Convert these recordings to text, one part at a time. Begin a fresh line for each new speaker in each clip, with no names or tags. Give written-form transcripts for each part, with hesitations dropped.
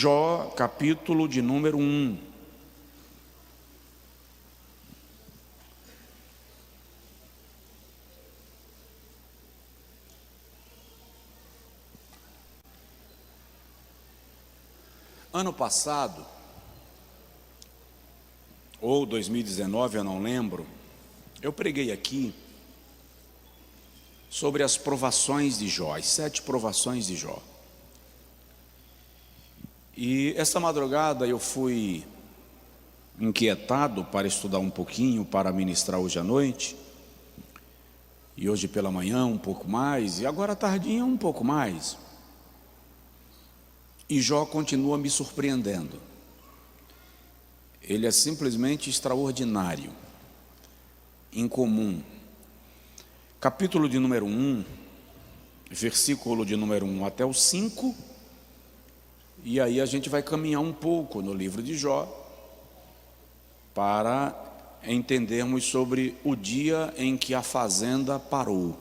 Jó, capítulo de número 1. Ano passado, ou 2019, eu não lembro, eu preguei aqui sobre as provações de Jó, as 7 provações de Jó. E esta madrugada eu fui inquietado para estudar um pouquinho, para ministrar hoje à noite, e hoje pela manhã um pouco mais, e agora à tardinha um pouco mais. E Jó continua me surpreendendo. Ele é simplesmente extraordinário, incomum. Capítulo de número 1, versículo de número 1 até o 5, e aí a gente vai caminhar um pouco no livro de Jó, para entendermos sobre o dia em que a fazenda parou.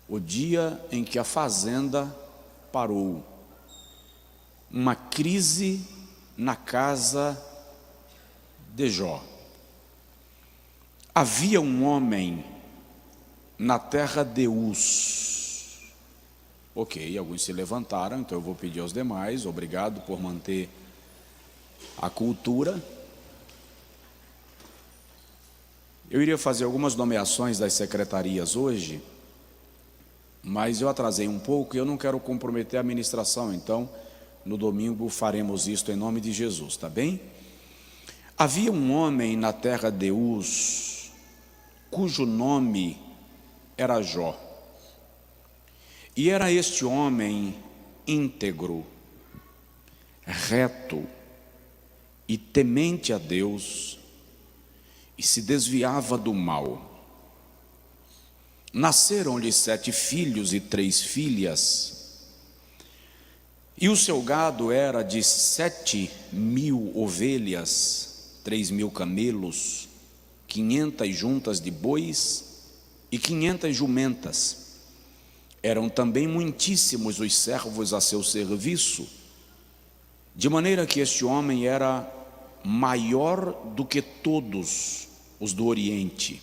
O dia em que a fazenda parou. Uma crise na casa de Jó. Havia um homem na terra de Uz. Ok, alguns se levantaram, então eu vou pedir aos demais, obrigado por manter a cultura. Eu iria fazer algumas nomeações das secretarias hoje, mas eu atrasei um pouco e eu não quero comprometer a ministração, então no domingo faremos isto em nome de Jesus, tá bem? Havia um homem na terra de Uz, cujo nome era Jó, e era este homem íntegro, reto e temente a Deus, e se desviava do mal. Nasceram-lhe 7 filhos e 3 filhas, e o seu gado era de 7.000 ovelhas, 3.000 camelos, 500 juntas de bois e 500 jumentas. Eram também muitíssimos os servos a seu serviço, de maneira que este homem era maior do que todos os do Oriente.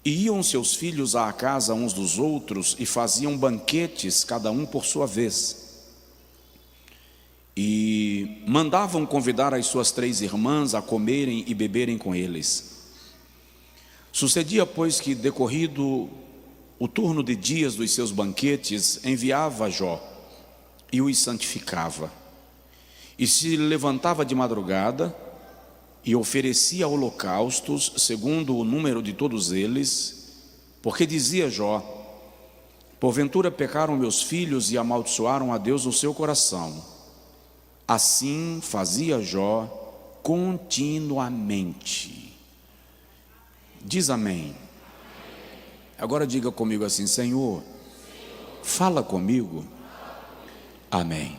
E iam seus filhos à casa uns dos outros e faziam banquetes, cada um por sua vez. E mandavam convidar as suas 3 irmãs a comerem e beberem com eles. Sucedia, pois, que decorrido o turno de dias dos seus banquetes, enviava Jó e os santificava. E se levantava de madrugada e oferecia holocaustos, segundo o número de todos eles, porque dizia Jó: porventura pecaram meus filhos e amaldiçoaram a Deus no seu coração. Assim fazia Jó continuamente. Diz amém. Agora diga comigo assim: Senhor, fala comigo. Amém.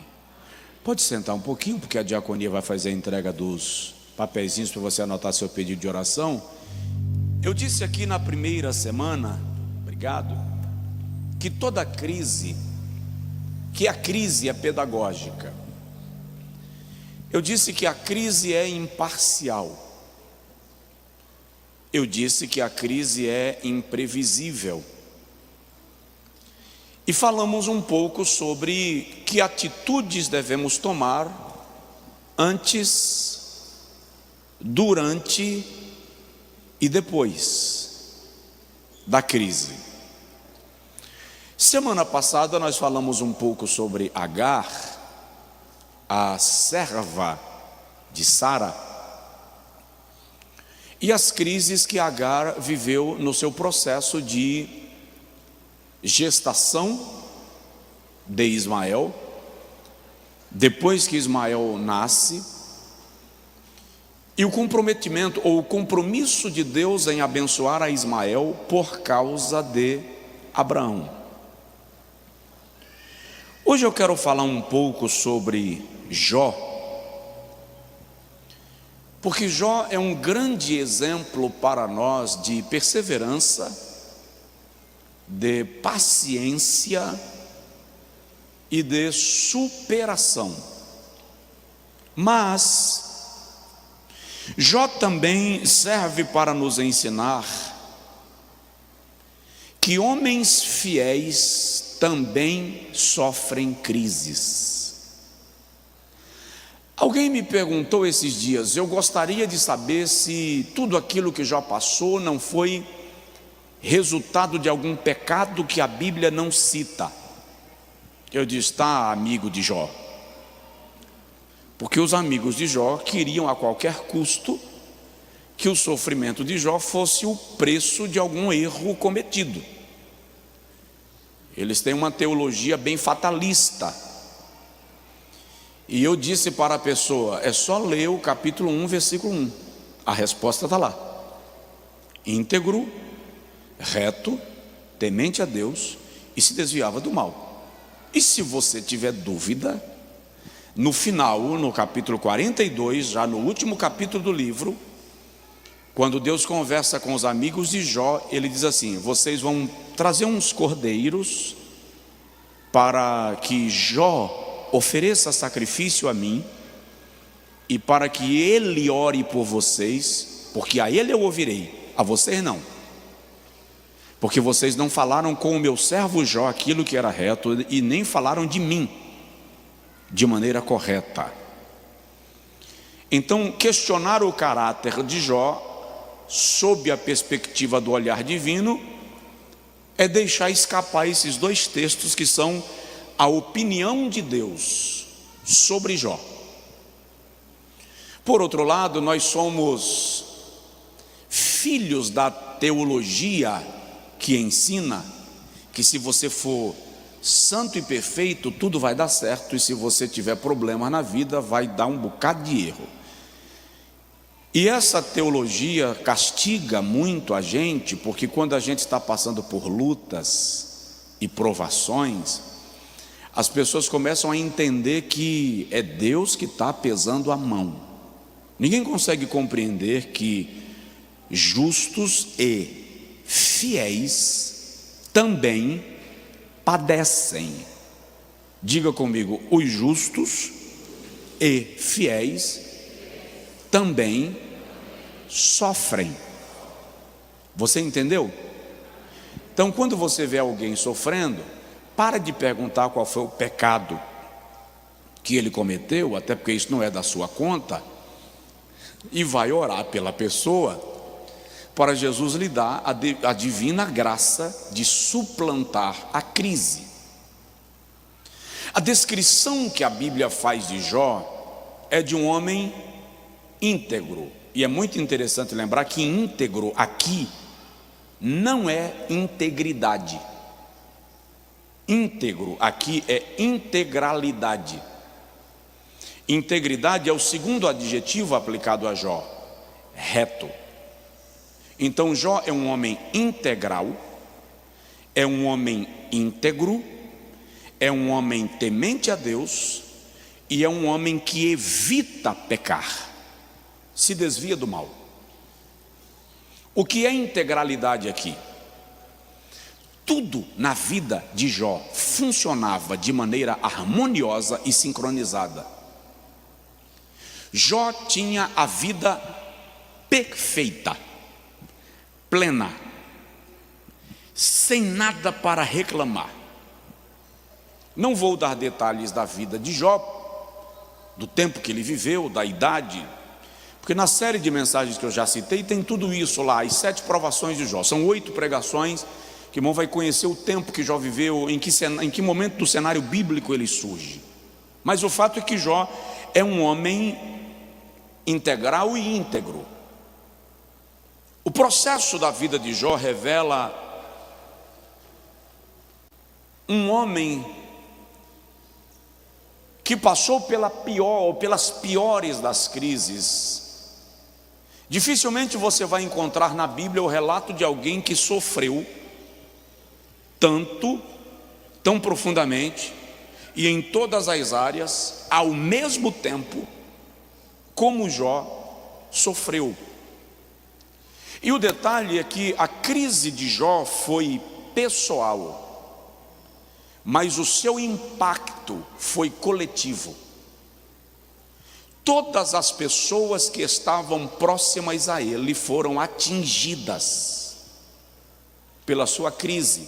Pode sentar um pouquinho, porque a diaconia vai fazer a entrega dos papeizinhos para você anotar seu pedido de oração. Eu disse aqui na primeira semana, obrigado, que toda crise, que a crise é pedagógica. Eu disse que a crise é imparcial. Eu disse que a crise é imprevisível. E falamos um pouco sobre que atitudes devemos tomar antes, durante e depois da crise. Semana passada nós falamos um pouco sobre Agar, a serva de Sara, e as crises que Agar viveu no seu processo de gestação de Ismael, depois que Ismael nasce, e o comprometimento ou o compromisso de Deus em abençoar a Ismael por causa de Abraão. Hoje eu quero falar um pouco sobre Jó, porque Jó é um grande exemplo para nós de perseverança, de paciência e de superação. Mas Jó também serve para nos ensinar que homens fiéis também sofrem crises. Alguém me perguntou esses dias, eu gostaria de saber se tudo aquilo que Jó passou não foi resultado de algum pecado que a Bíblia não cita. Eu disse, tá, amigo de Jó. Porque os amigos de Jó queriam a qualquer custo que o sofrimento de Jó fosse o preço de algum erro cometido. Eles têm uma teologia bem fatalista. E eu disse para a pessoa, é só ler o capítulo 1, versículo 1. A resposta está lá. Íntegro, reto, temente a Deus e se desviava do mal. E se você tiver dúvida, no final, no capítulo 42, já no último capítulo do livro, quando Deus conversa com os amigos de Jó, ele diz assim, vocês vão trazer uns cordeiros para que Jó ofereça sacrifício a mim e para que ele ore por vocês, porque a ele eu ouvirei, a vocês não, porque vocês não falaram com o meu servo Jó aquilo que era reto e nem falaram de mim de maneira correta. Então, questionar o caráter de Jó sob a perspectiva do olhar divino é deixar escapar esses dois textos que são a opinião de Deus sobre Jó. Por outro lado, nós somos filhos da teologia que ensina que se você for santo e perfeito, tudo vai dar certo, e se você tiver problema na vida, vai dar um bocado de erro. E essa teologia castiga muito a gente, porque quando a gente está passando por lutas e provações, as pessoas começam a entender que é Deus que está pesando a mão. Ninguém consegue compreender que justos e fiéis também padecem. Diga comigo, os justos e fiéis também sofrem. Você entendeu? Então, quando você vê alguém sofrendo, para de perguntar qual foi o pecado que ele cometeu, até porque isso não é da sua conta, e vai orar pela pessoa para Jesus lhe dar a divina graça de suplantar a crise. A descrição que a Bíblia faz de Jó é de um homem íntegro. E é muito interessante lembrar que íntegro aqui não é integridade. Íntegro aqui é integralidade. Integridade é o segundo adjetivo aplicado a Jó, reto. Então Jó é um homem integral, é um homem íntegro, é um homem temente a Deus e é um homem que evita pecar, se desvia do mal. O que é integralidade aqui? Tudo na vida de Jó funcionava de maneira harmoniosa e sincronizada. Jó tinha a vida perfeita, plena, sem nada para reclamar. Não vou dar detalhes da vida de Jó, do tempo que ele viveu, da idade, porque na série de mensagens que eu já citei tem tudo isso lá, as 7 provações de Jó. São 8 pregações que o irmão vai conhecer o tempo que Jó viveu, em que momento do cenário bíblico ele surge. Mas o fato é que Jó é um homem integral e íntegro. O processo da vida de Jó revela um homem que passou pelas piores das crises. Dificilmente você vai encontrar na Bíblia o relato de alguém que sofreu tanto, tão profundamente e em todas as áreas ao mesmo tempo como Jó sofreu. E o detalhe é que a crise de Jó foi pessoal, mas o seu impacto foi coletivo. Todas as pessoas que estavam próximas a ele foram atingidas pela sua crise.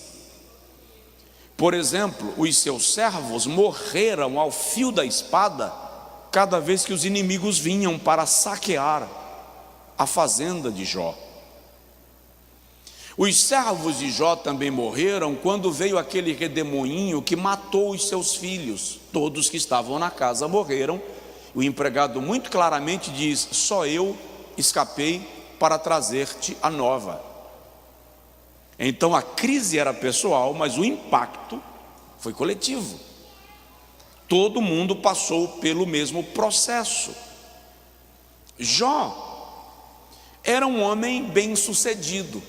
Por exemplo, os seus servos morreram ao fio da espada cada vez que os inimigos vinham para saquear a fazenda de Jó. Os servos de Jó também morreram quando veio aquele redemoinho que matou os seus filhos. Todos que estavam na casa morreram. O empregado muito claramente diz: só eu escapei para trazer-te a nova. Então a crise era pessoal, mas o impacto foi coletivo. Todo mundo passou pelo mesmo processo. Jó era um homem bem-sucedido.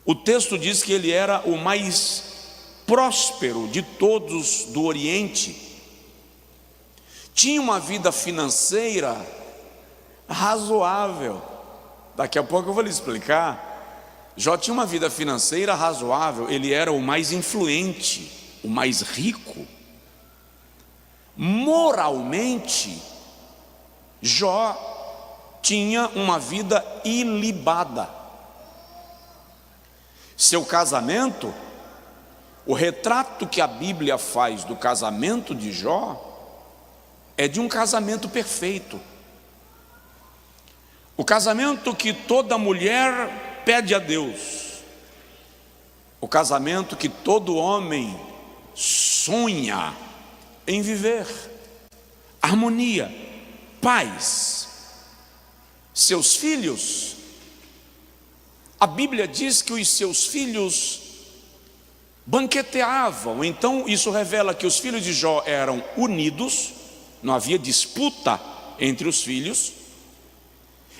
O texto diz que ele era o mais próspero de todos do Oriente. Tinha uma vida financeira razoável. Daqui a pouco eu vou lhe explicar. Jó tinha uma vida financeira razoável. Ele era o mais influente, o mais rico. Moralmente, Jó tinha uma vida ilibada. Seu casamento, o retrato que a Bíblia faz do casamento de Jó é de um casamento perfeito. O casamento que toda mulher pede a Deus. O casamento que todo homem sonha em viver. Harmonia, paz. Seus filhos, a Bíblia diz que os seus filhos banqueteavam. Então isso revela que os filhos de Jó eram unidos. Não havia disputa entre os filhos.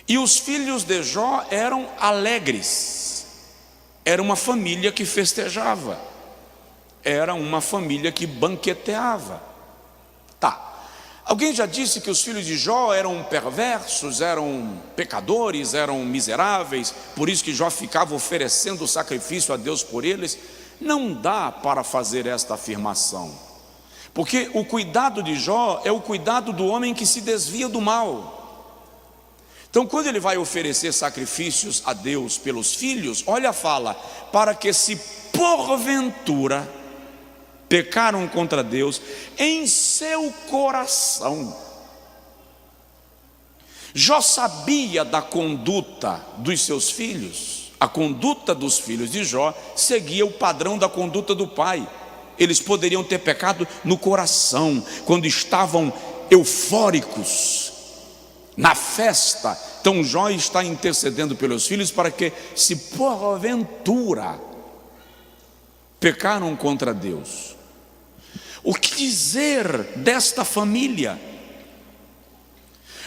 E os filhos de Jó eram alegres. Era uma família que festejava. Era uma família que banqueteava. Tá. Alguém já disse que os filhos de Jó eram perversos, eram pecadores, eram miseráveis, por isso que Jó ficava oferecendo sacrifício a Deus por eles? Não dá para fazer esta afirmação. Porque o cuidado de Jó é o cuidado do homem que se desvia do mal. Então, quando ele vai oferecer sacrifícios a Deus pelos filhos, olha a fala: para que se porventura pecaram contra Deus em seu coração. Jó sabia da conduta dos seus filhos. A conduta dos filhos de Jó seguia o padrão da conduta do pai. Eles poderiam ter pecado no coração, quando estavam eufóricos, na festa. Então Jó está intercedendo pelos filhos para que, se porventura pecaram contra Deus. O que dizer desta família?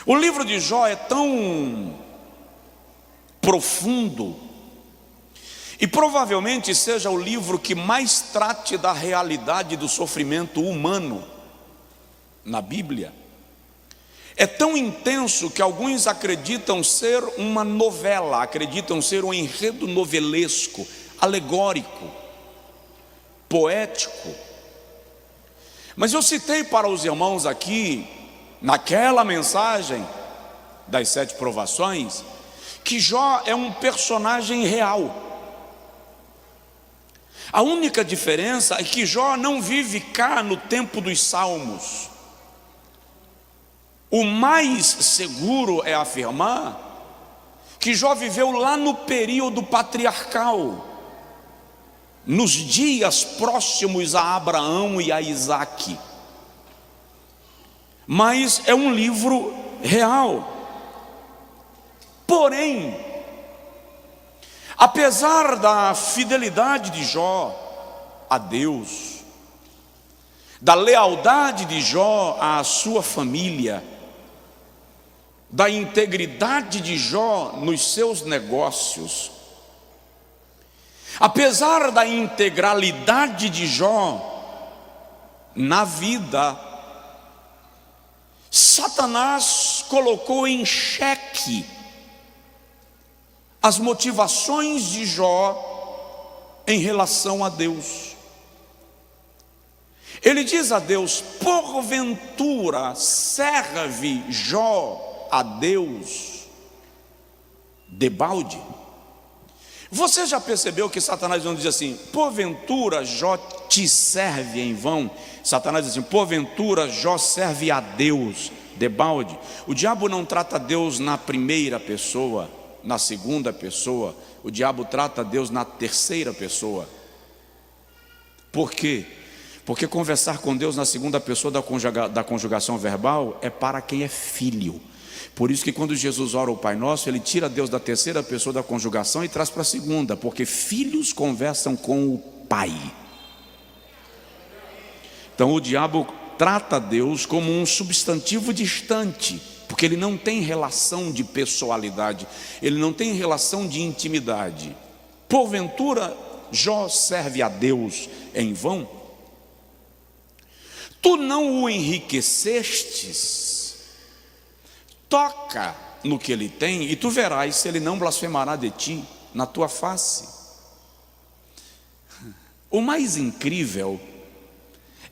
O livro de Jó é tão profundo, e provavelmente seja o livro que mais trate da realidade do sofrimento humano na Bíblia. É tão intenso que alguns acreditam ser uma novela, acreditam ser um enredo novelesco, alegórico, poético. Mas eu citei para os irmãos aqui, naquela mensagem das 7 provações, que Jó é um personagem real. A única diferença é que Jó não vive cá no tempo dos salmos. O mais seguro é afirmar que Jó viveu lá no período patriarcal, nos dias próximos a Abraão e a Isaque. Mas é um livro real. Porém, apesar da fidelidade de Jó a Deus, da lealdade de Jó à sua família, da integridade de Jó nos seus negócios, apesar da integralidade de Jó na vida, Satanás colocou em xeque as motivações de Jó em relação a Deus. Ele diz a Deus: porventura serve Jó a Deus debalde? Você já percebeu que Satanás não diz assim: porventura Jó te serve em vão? Satanás diz assim: porventura Jó serve a Deus debalde? O diabo não trata Deus na primeira pessoa, na segunda pessoa. O diabo trata Deus na terceira pessoa. Por quê? Porque conversar com Deus na segunda pessoa da conjugação verbal é para quem é filho. Por isso que quando Jesus ora o Pai Nosso, ele tira Deus da terceira pessoa da conjugação e traz para a segunda, porque filhos conversam com o Pai. Então o diabo trata Deus como um substantivo distante, porque ele não tem relação de pessoalidade, ele não tem relação de intimidade. Porventura Jó serve a Deus em vão? Tu não o enriquecestes? Toca no que ele tem e tu verás se ele não blasfemará de ti na tua face. O mais incrível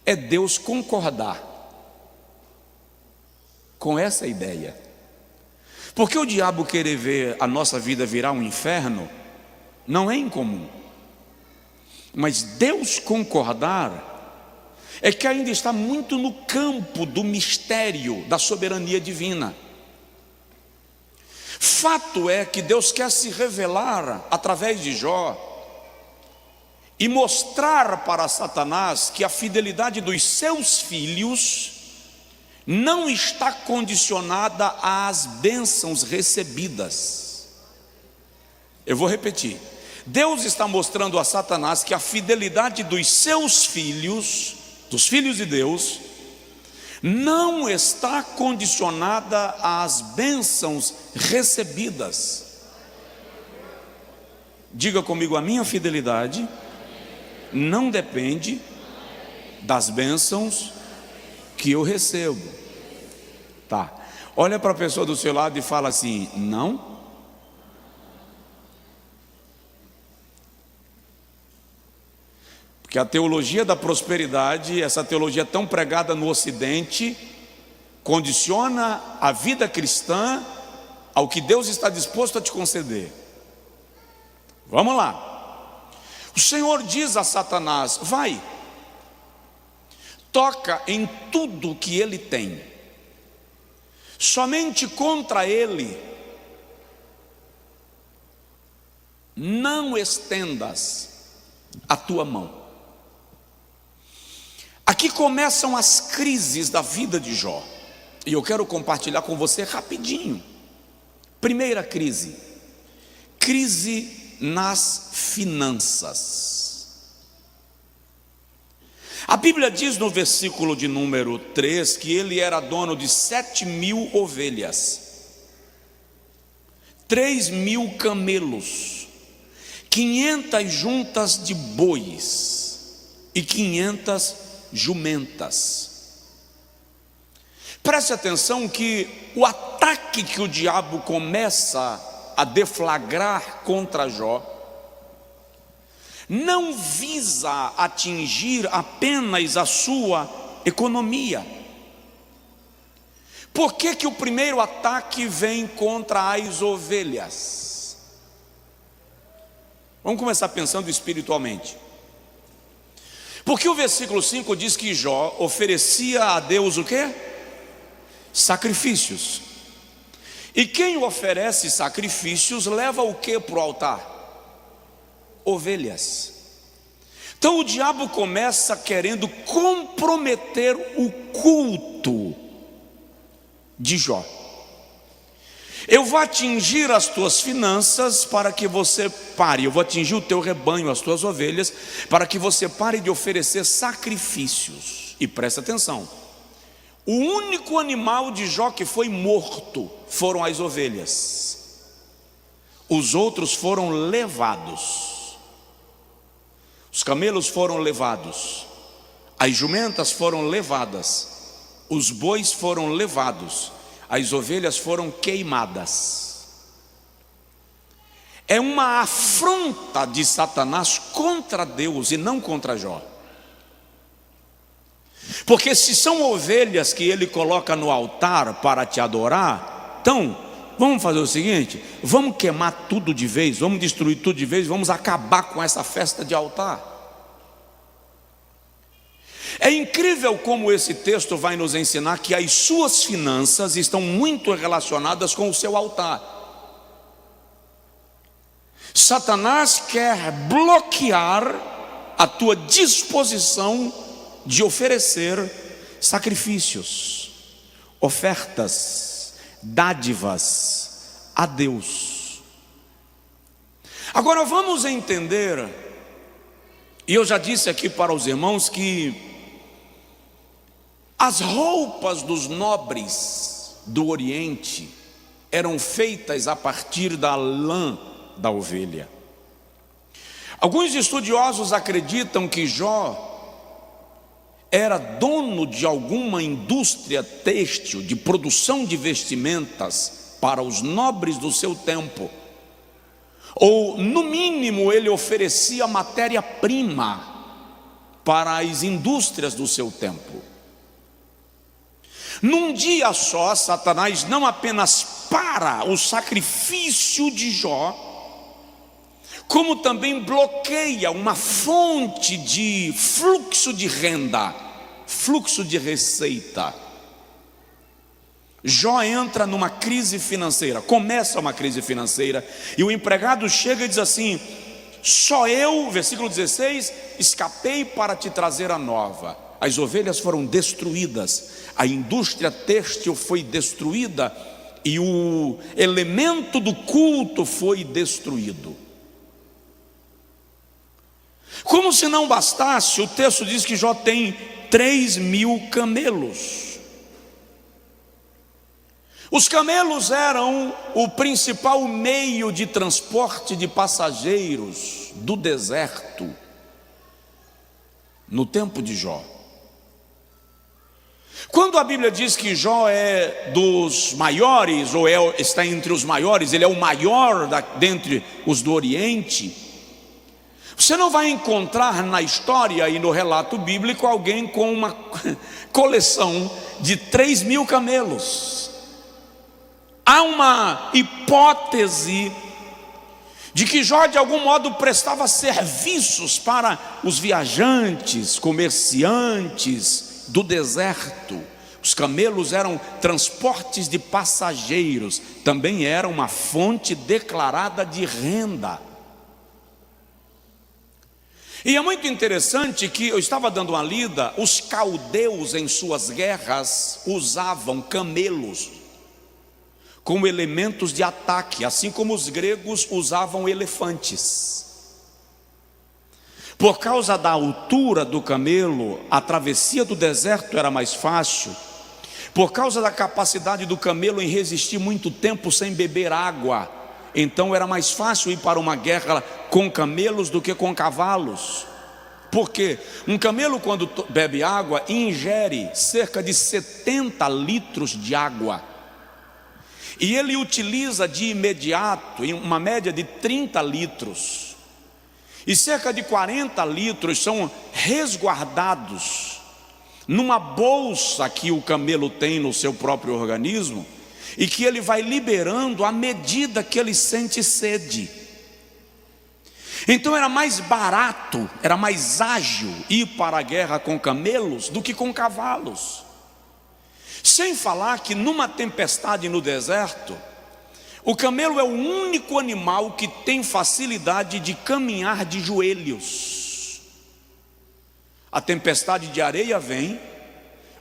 é Deus concordar com essa ideia. Porque o diabo querer ver a nossa vida virar um inferno não é incomum. Mas Deus concordar é que ainda está muito no campo do mistério da soberania divina. Fato é que Deus quer se revelar através de Jó e mostrar para Satanás que a fidelidade dos seus filhos não está condicionada às bênçãos recebidas. Eu vou repetir. Deus está mostrando a Satanás que a fidelidade dos seus filhos, dos filhos de Deus, não está condicionada às bênçãos recebidas. Diga comigo: a minha fidelidade não depende das bênçãos que eu recebo. Tá. Olha para a pessoa do seu lado e fala assim: não. Que a teologia da prosperidade, essa teologia tão pregada no Ocidente, condiciona a vida cristã ao que Deus está disposto a te conceder. Vamos lá. O Senhor diz a Satanás: vai, toca em tudo que ele tem, somente contra ele não estendas a tua mão. Aqui começam as crises da vida de Jó, e eu quero compartilhar com você rapidinho. Primeira crise, crise nas finanças. A Bíblia diz no versículo de número 3 que ele era dono de 7.000 ovelhas, 3.000 camelos, 500 juntas de bois e 500 jumentas. Preste atenção que o ataque que o diabo começa a deflagrar contra Jó não visa atingir apenas a sua economia. Por que que o primeiro ataque vem contra as ovelhas? Vamos começar pensando espiritualmente. Porque o versículo 5 diz que Jó oferecia a Deus o quê? Sacrifícios. E quem oferece sacrifícios leva o quê para o altar? Ovelhas. Então o diabo começa querendo comprometer o culto de Jó. Eu vou atingir as tuas finanças para que você pare. Eu vou atingir o teu rebanho, as tuas ovelhas, para que você pare de oferecer sacrifícios. E presta atenção: o único animal de Jó que foi morto foram as ovelhas. Os outros foram levados. Os camelos foram levados, as jumentas foram levadas, os bois foram levados, as ovelhas foram queimadas. É uma afronta de Satanás contra Deus e não contra Jó. Porque se são ovelhas que ele coloca no altar para te adorar, então vamos fazer o seguinte: vamos queimar tudo de vez, vamos destruir tudo de vez, vamos acabar com essa festa de altar. É incrível como esse texto vai nos ensinar que as suas finanças estão muito relacionadas com o seu altar. Satanás quer bloquear a tua disposição de oferecer sacrifícios, ofertas, dádivas a Deus. Agora vamos entender, e eu já disse aqui para os irmãos que as roupas dos nobres do Oriente eram feitas a partir da lã da ovelha. Alguns estudiosos acreditam que Jó era dono de alguma indústria têxtil de produção de vestimentas para os nobres do seu tempo, ou no mínimo ele oferecia matéria-prima para as indústrias do seu tempo. Num dia só, Satanás não apenas para o sacrifício de Jó, como também bloqueia uma fonte de fluxo de renda, fluxo de receita. Jó entra numa crise financeira, começa uma crise financeira, e o empregado chega e diz assim: só eu, versículo 16, escapei para te trazer a nova. As ovelhas foram destruídas, a indústria têxtil foi destruída e o elemento do culto foi destruído. Como se não bastasse, o texto diz que Jó tem 3.000 camelos. Os camelos eram o principal meio de transporte de passageiros do deserto no tempo de Jó. Quando a Bíblia diz que Jó é dos maiores, ou está entre os maiores, ele é o maior dentre os do Oriente, você não vai encontrar na história e no relato bíblico alguém com uma coleção de 3.000 camelos. Há uma hipótese de que Jó de algum modo prestava serviços para os viajantes, comerciantes do deserto. Os camelos eram transportes de passageiros, também era uma fonte declarada de renda. E é muito interessante que eu estava dando uma lida, os caldeus em suas guerras usavam camelos como elementos de ataque, assim como os gregos usavam elefantes. Por causa da altura do camelo, a travessia do deserto era mais fácil. Por causa da capacidade do camelo em resistir muito tempo sem beber água, então era mais fácil ir para uma guerra com camelos do que com cavalos. Porque um camelo, quando bebe água, ingere cerca de 70 litros de água. E ele utiliza de imediato, em uma média de 30 litros. E cerca de 40 litros são resguardados numa bolsa que o camelo tem no seu próprio organismo e que ele vai liberando à medida que ele sente sede. Então era mais barato, era mais ágil ir para a guerra com camelos do que com cavalos. Sem falar que numa tempestade no deserto, o camelo é o único animal que tem facilidade de caminhar de joelhos. A tempestade de areia vem,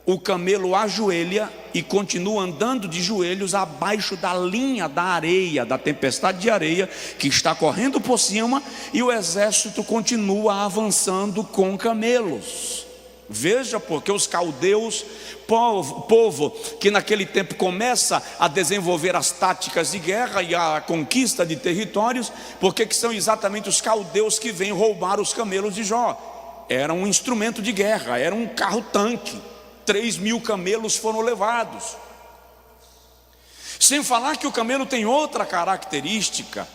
o camelo ajoelha e continua andando de joelhos abaixo da linha da areia, da tempestade de areia que está correndo por cima, e o exército continua avançando com camelos. Veja, porque os caldeus, povo que naquele tempo começa a desenvolver as táticas de guerra e a conquista de territórios, porque que são exatamente os caldeus que vêm roubar os camelos de Jó. Era um instrumento de guerra, era um carro-tanque. 3.000 camelos foram levados. Sem falar que o camelo tem outra característica.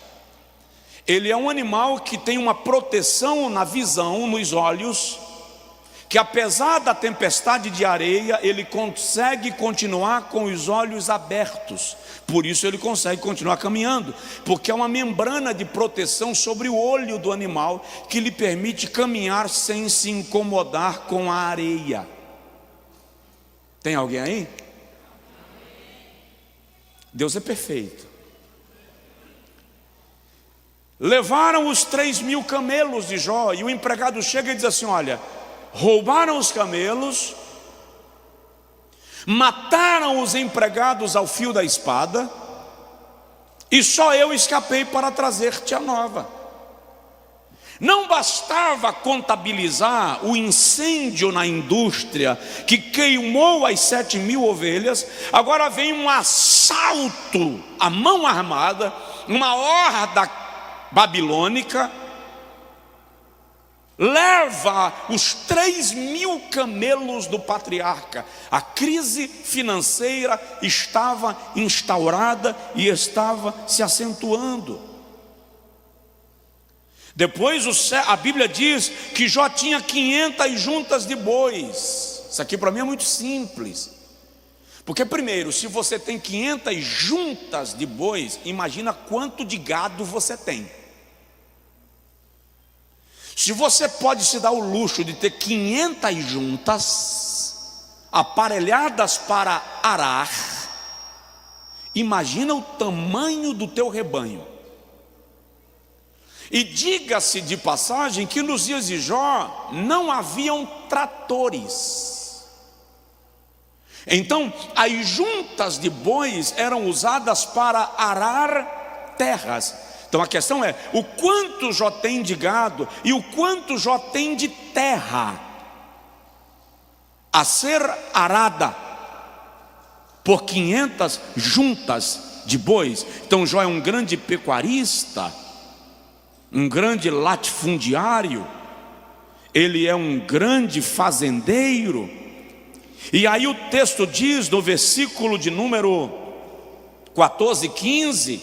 Ele é um animal que tem uma proteção na visão, nos olhos, que apesar da tempestade de areia, ele consegue continuar com os olhos abertos. Por isso ele consegue continuar caminhando, porque é uma membrana de proteção sobre o olho do animal que lhe permite caminhar sem se incomodar com a areia. Tem alguém aí? Deus é perfeito. Levaram os 3.000 camelos de Jó, e o empregado chega e diz assim: olha, roubaram os camelos, mataram os empregados ao fio da espada, e só eu escapei para trazer-te a nova. Não bastava contabilizar o incêndio na indústria que queimou as 7.000 ovelhas, agora vem um assalto à mão armada, uma horda babilônica, leva os 3.000 camelos do patriarca. A crise financeira estava instaurada e estava se acentuando. Depois a Bíblia diz que Jó tinha 500 juntas de bois. Isso aqui para mim é muito simples, porque primeiro, se você tem 500 juntas de bois, imagina quanto de gado você tem. Se você pode se dar o luxo de ter 500 juntas aparelhadas para arar, imagina o tamanho do teu rebanho. E diga-se de passagem que nos dias de Jó não haviam tratores. Então as juntas de bois eram usadas para arar terras. Então a questão é: o quanto Jó tem de gado e o quanto Jó tem de terra a ser arada por 500 juntas de bois. Então Jó é um grande pecuarista, um grande latifundiário, ele é um grande fazendeiro. E aí o texto diz no versículo de número 14 e 15,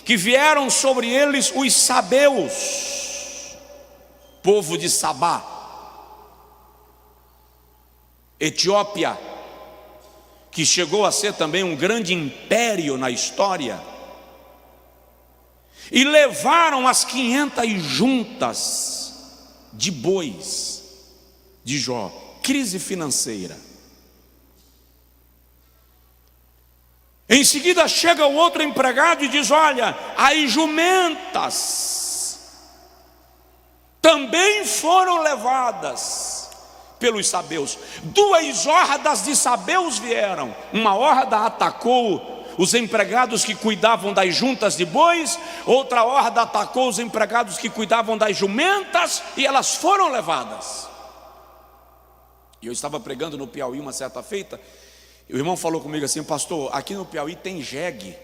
que vieram sobre eles os sabeus, povo de Sabá, Etiópia, que chegou a ser também um grande império na história, e levaram as 500 juntas de bois de Jó. Crise financeira. Em seguida chega o outro empregado e diz: olha, as jumentas também foram levadas pelos sabeus. 2 hordas de sabeus vieram. Uma horda atacou os empregados que cuidavam das juntas de bois, outra horda atacou os empregados que cuidavam das jumentas, e elas foram levadas. E eu estava pregando no Piauí uma certa feita, e o irmão falou comigo assim: pastor, aqui no Piauí tem jegue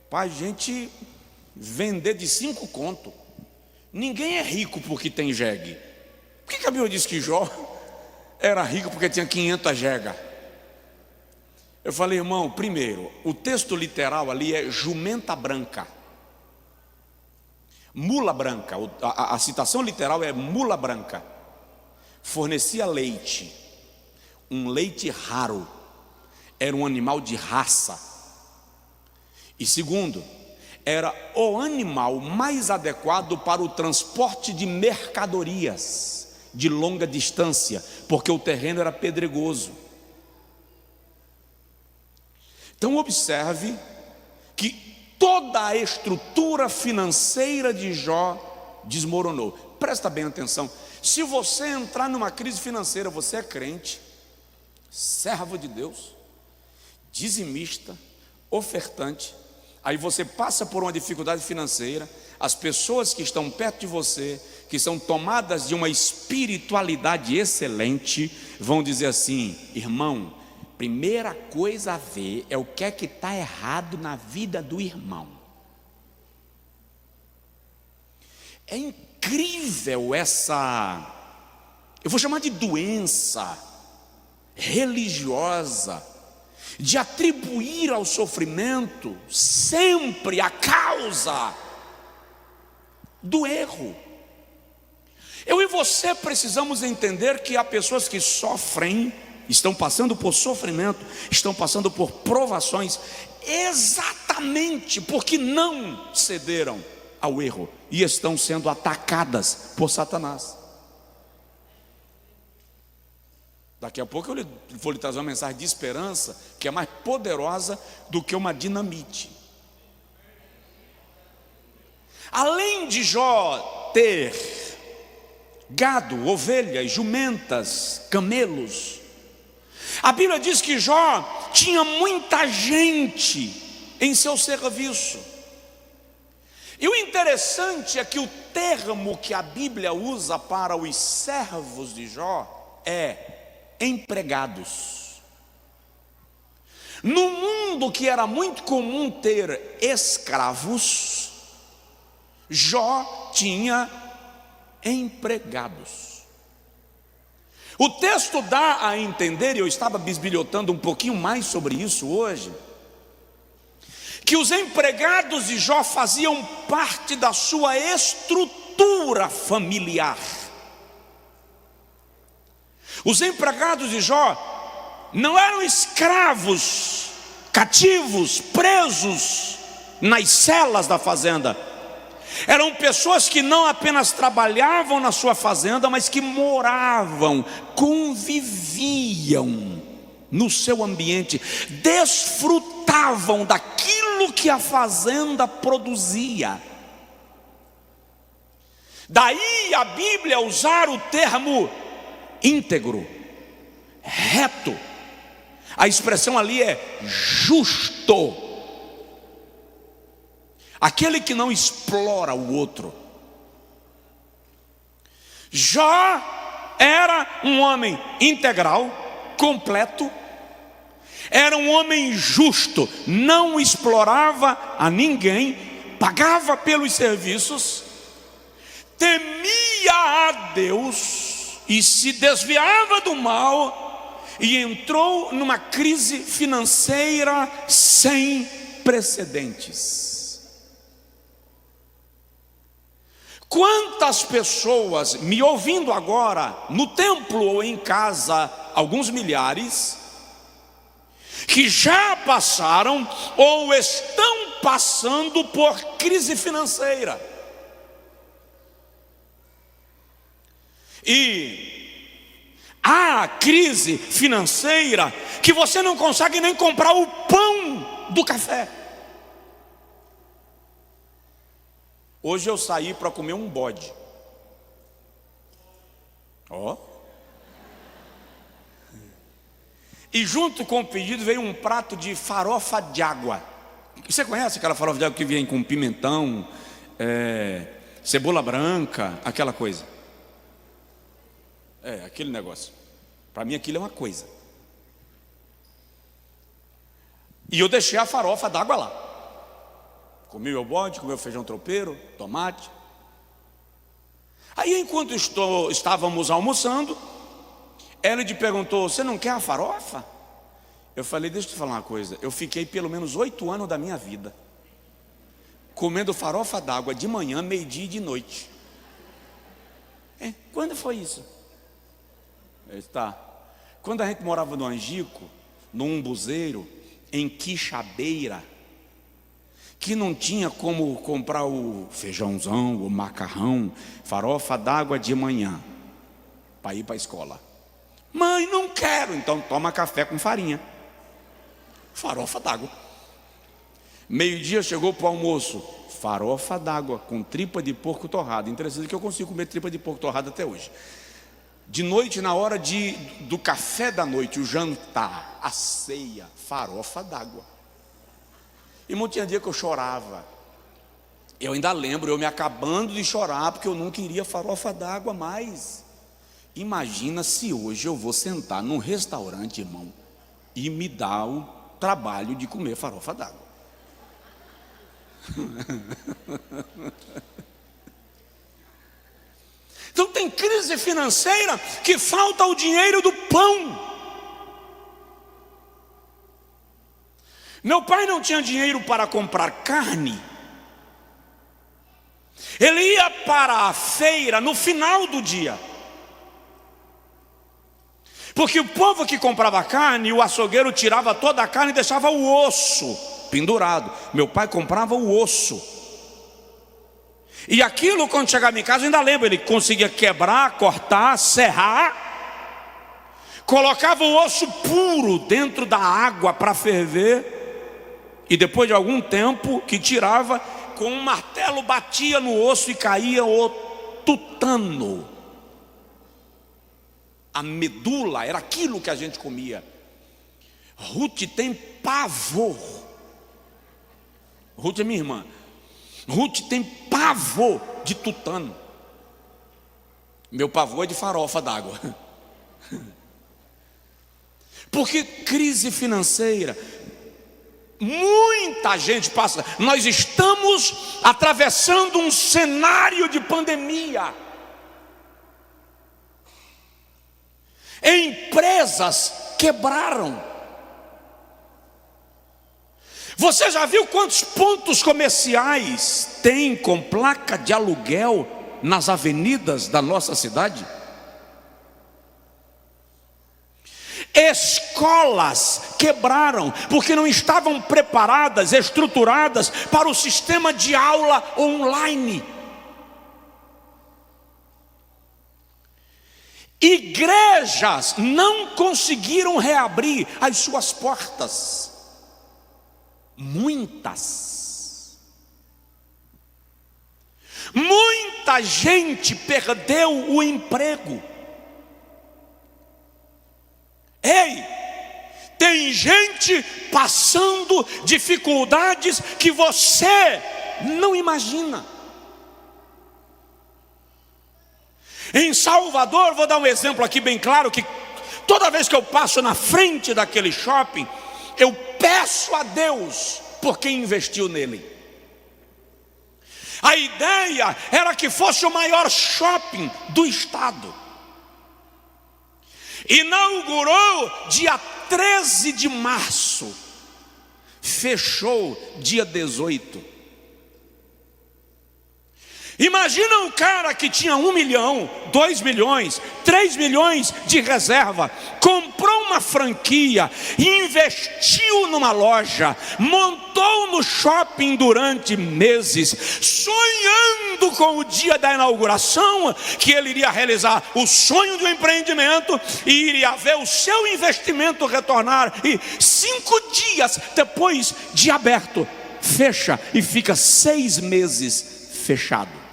para a gente vender de 5 conto. Ninguém é rico porque tem jegue. Por que a Bíblia diz que Jó era rico porque tinha 500 jegas? Eu falei: irmão, primeiro, o texto literal ali é jumenta branca, mula branca. A citação literal é mula branca. Fornecia leite, um leite raro, era um animal de raça. E segundo, era o animal mais adequado para o transporte de mercadorias de longa distância, porque o terreno era pedregoso. Então observe que toda a estrutura financeira de Jó desmoronou. Presta bem atenção: se você entrar numa crise financeira, você é crente, servo de Deus, dizimista, ofertante, aí você passa por uma dificuldade financeira, as pessoas que estão perto de você, que são tomadas de uma espiritualidade excelente, vão dizer assim: irmão, primeira coisa a ver é o que é que está errado na vida do irmão. É incrível essa, eu vou chamar de doença religiosa, de atribuir ao sofrimento sempre a causa do erro. Eu e você precisamos entender que há pessoas que sofrem, estão passando por sofrimento, estão passando por provações, exatamente porque não cederam ao erro e estão sendo atacadas por Satanás. Daqui a pouco eu vou lhe trazer uma mensagem de esperança que é mais poderosa do que uma dinamite. Além de Jó ter gado, ovelhas, jumentas, camelos, a Bíblia diz que Jó tinha muita gente em seu serviço. E o interessante é que o termo que a Bíblia usa para os servos de Jó é empregados. No mundo que era muito comum ter escravos, Jó tinha empregados. O texto dá a entender, e eu estava bisbilhotando um pouquinho mais sobre isso hoje, que os empregados de Jó faziam parte da sua estrutura familiar. Os empregados de Jó não eram escravos, cativos, presos nas celas da fazenda. Eram pessoas que não apenas trabalhavam na sua fazenda, mas que moravam, conviviam no seu ambiente, desfrutavam daquilo que a fazenda produzia. Daí a Bíblia usar o termo íntegro, reto. A expressão ali é justo. Aquele que não explora o outro. Jó era um homem integral, completo. Era um homem justo, não explorava a ninguém, pagava pelos serviços, temia a Deus e se desviava do mal, e entrou numa crise financeira sem precedentes. Quantas pessoas me ouvindo agora, no templo ou em casa, alguns milhares, que já passaram ou estão passando por crise financeira. E há crise financeira que você não consegue nem comprar o pão do café. Hoje eu saí para comer um bode. Ó. E junto com o pedido veio um prato de farofa de água. Você conhece aquela farofa de água que vem com pimentão, cebola branca, aquela coisa? Aquele negócio. Para mim aquilo é uma coisa. E eu deixei a farofa d'água lá. Comi meu bode, comi o feijão tropeiro, tomate. Aí enquanto estávamos almoçando, Elide perguntou: você não quer a farofa? Eu falei: deixa eu te falar uma coisa. Eu fiquei pelo menos 8 anos da minha vida comendo farofa d'água de manhã, meio-dia e de noite. Quando foi isso? Quando a gente morava no Angico, no Umbuzeiro, em Quixabeira, que não tinha como comprar o feijãozão, o macarrão, farofa d'água de manhã, para ir para a escola. Mãe, não quero. Então toma café com farinha, farofa d'água. Meio-dia chegou para o almoço, farofa d'água com tripa de porco torrada. Interessante que eu consigo comer tripa de porco torrada até hoje. De noite, na hora do café da noite, o jantar, a ceia, farofa d'água. Irmão, tinha dia que eu chorava. Eu ainda lembro, eu me acabando de chorar, porque eu não queria farofa d'água mais. Imagina se hoje eu vou sentar num restaurante, irmão, e me dá o trabalho de comer farofa d'água. Então tem crise financeira que falta o dinheiro do pão. Meu pai não tinha dinheiro para comprar carne. Ele ia para a feira no final do dia, porque o povo que comprava carne, o açougueiro tirava toda a carne e deixava o osso pendurado. Meu pai comprava o osso, e aquilo, quando chegava em casa, eu ainda lembro, ele conseguia quebrar, cortar, serrar, colocava o osso puro dentro da água para ferver, e depois de algum tempo que tirava, com um martelo batia no osso e caía o tutano. A medula era aquilo que a gente comia. Ruth tem pavor. Ruth é minha irmã. Ruth tem pavor de tutano. Meu pavor é de farofa d'água. Porque crise financeira, muita gente passa. Nós estamos atravessando um cenário de pandemia. Empresas quebraram. Você já viu quantos pontos comerciais tem com placa de aluguel nas avenidas da nossa cidade? Escolas quebraram porque não estavam preparadas, estruturadas para o sistema de aula online. Igrejas não conseguiram reabrir as suas portas. Muita gente perdeu o emprego. Ei, tem gente passando dificuldades que você não imagina. Em Salvador, vou dar um exemplo aqui bem claro, que toda vez que eu passo na frente daquele shopping, eu peço a Deus por quem investiu nele. A ideia era que fosse o maior shopping do estado. Inaugurou dia 13 de março, fechou dia 18. Imagina um cara que tinha 1 milhão, 2 milhões, 3 milhões de reserva, comprou uma franquia, investiu numa loja, montou no shopping durante meses, sonhando com o dia da inauguração, que ele iria realizar o sonho do empreendimento e iria ver o seu investimento retornar, e 5 dias depois de aberto, fecha e fica 6 meses fechado.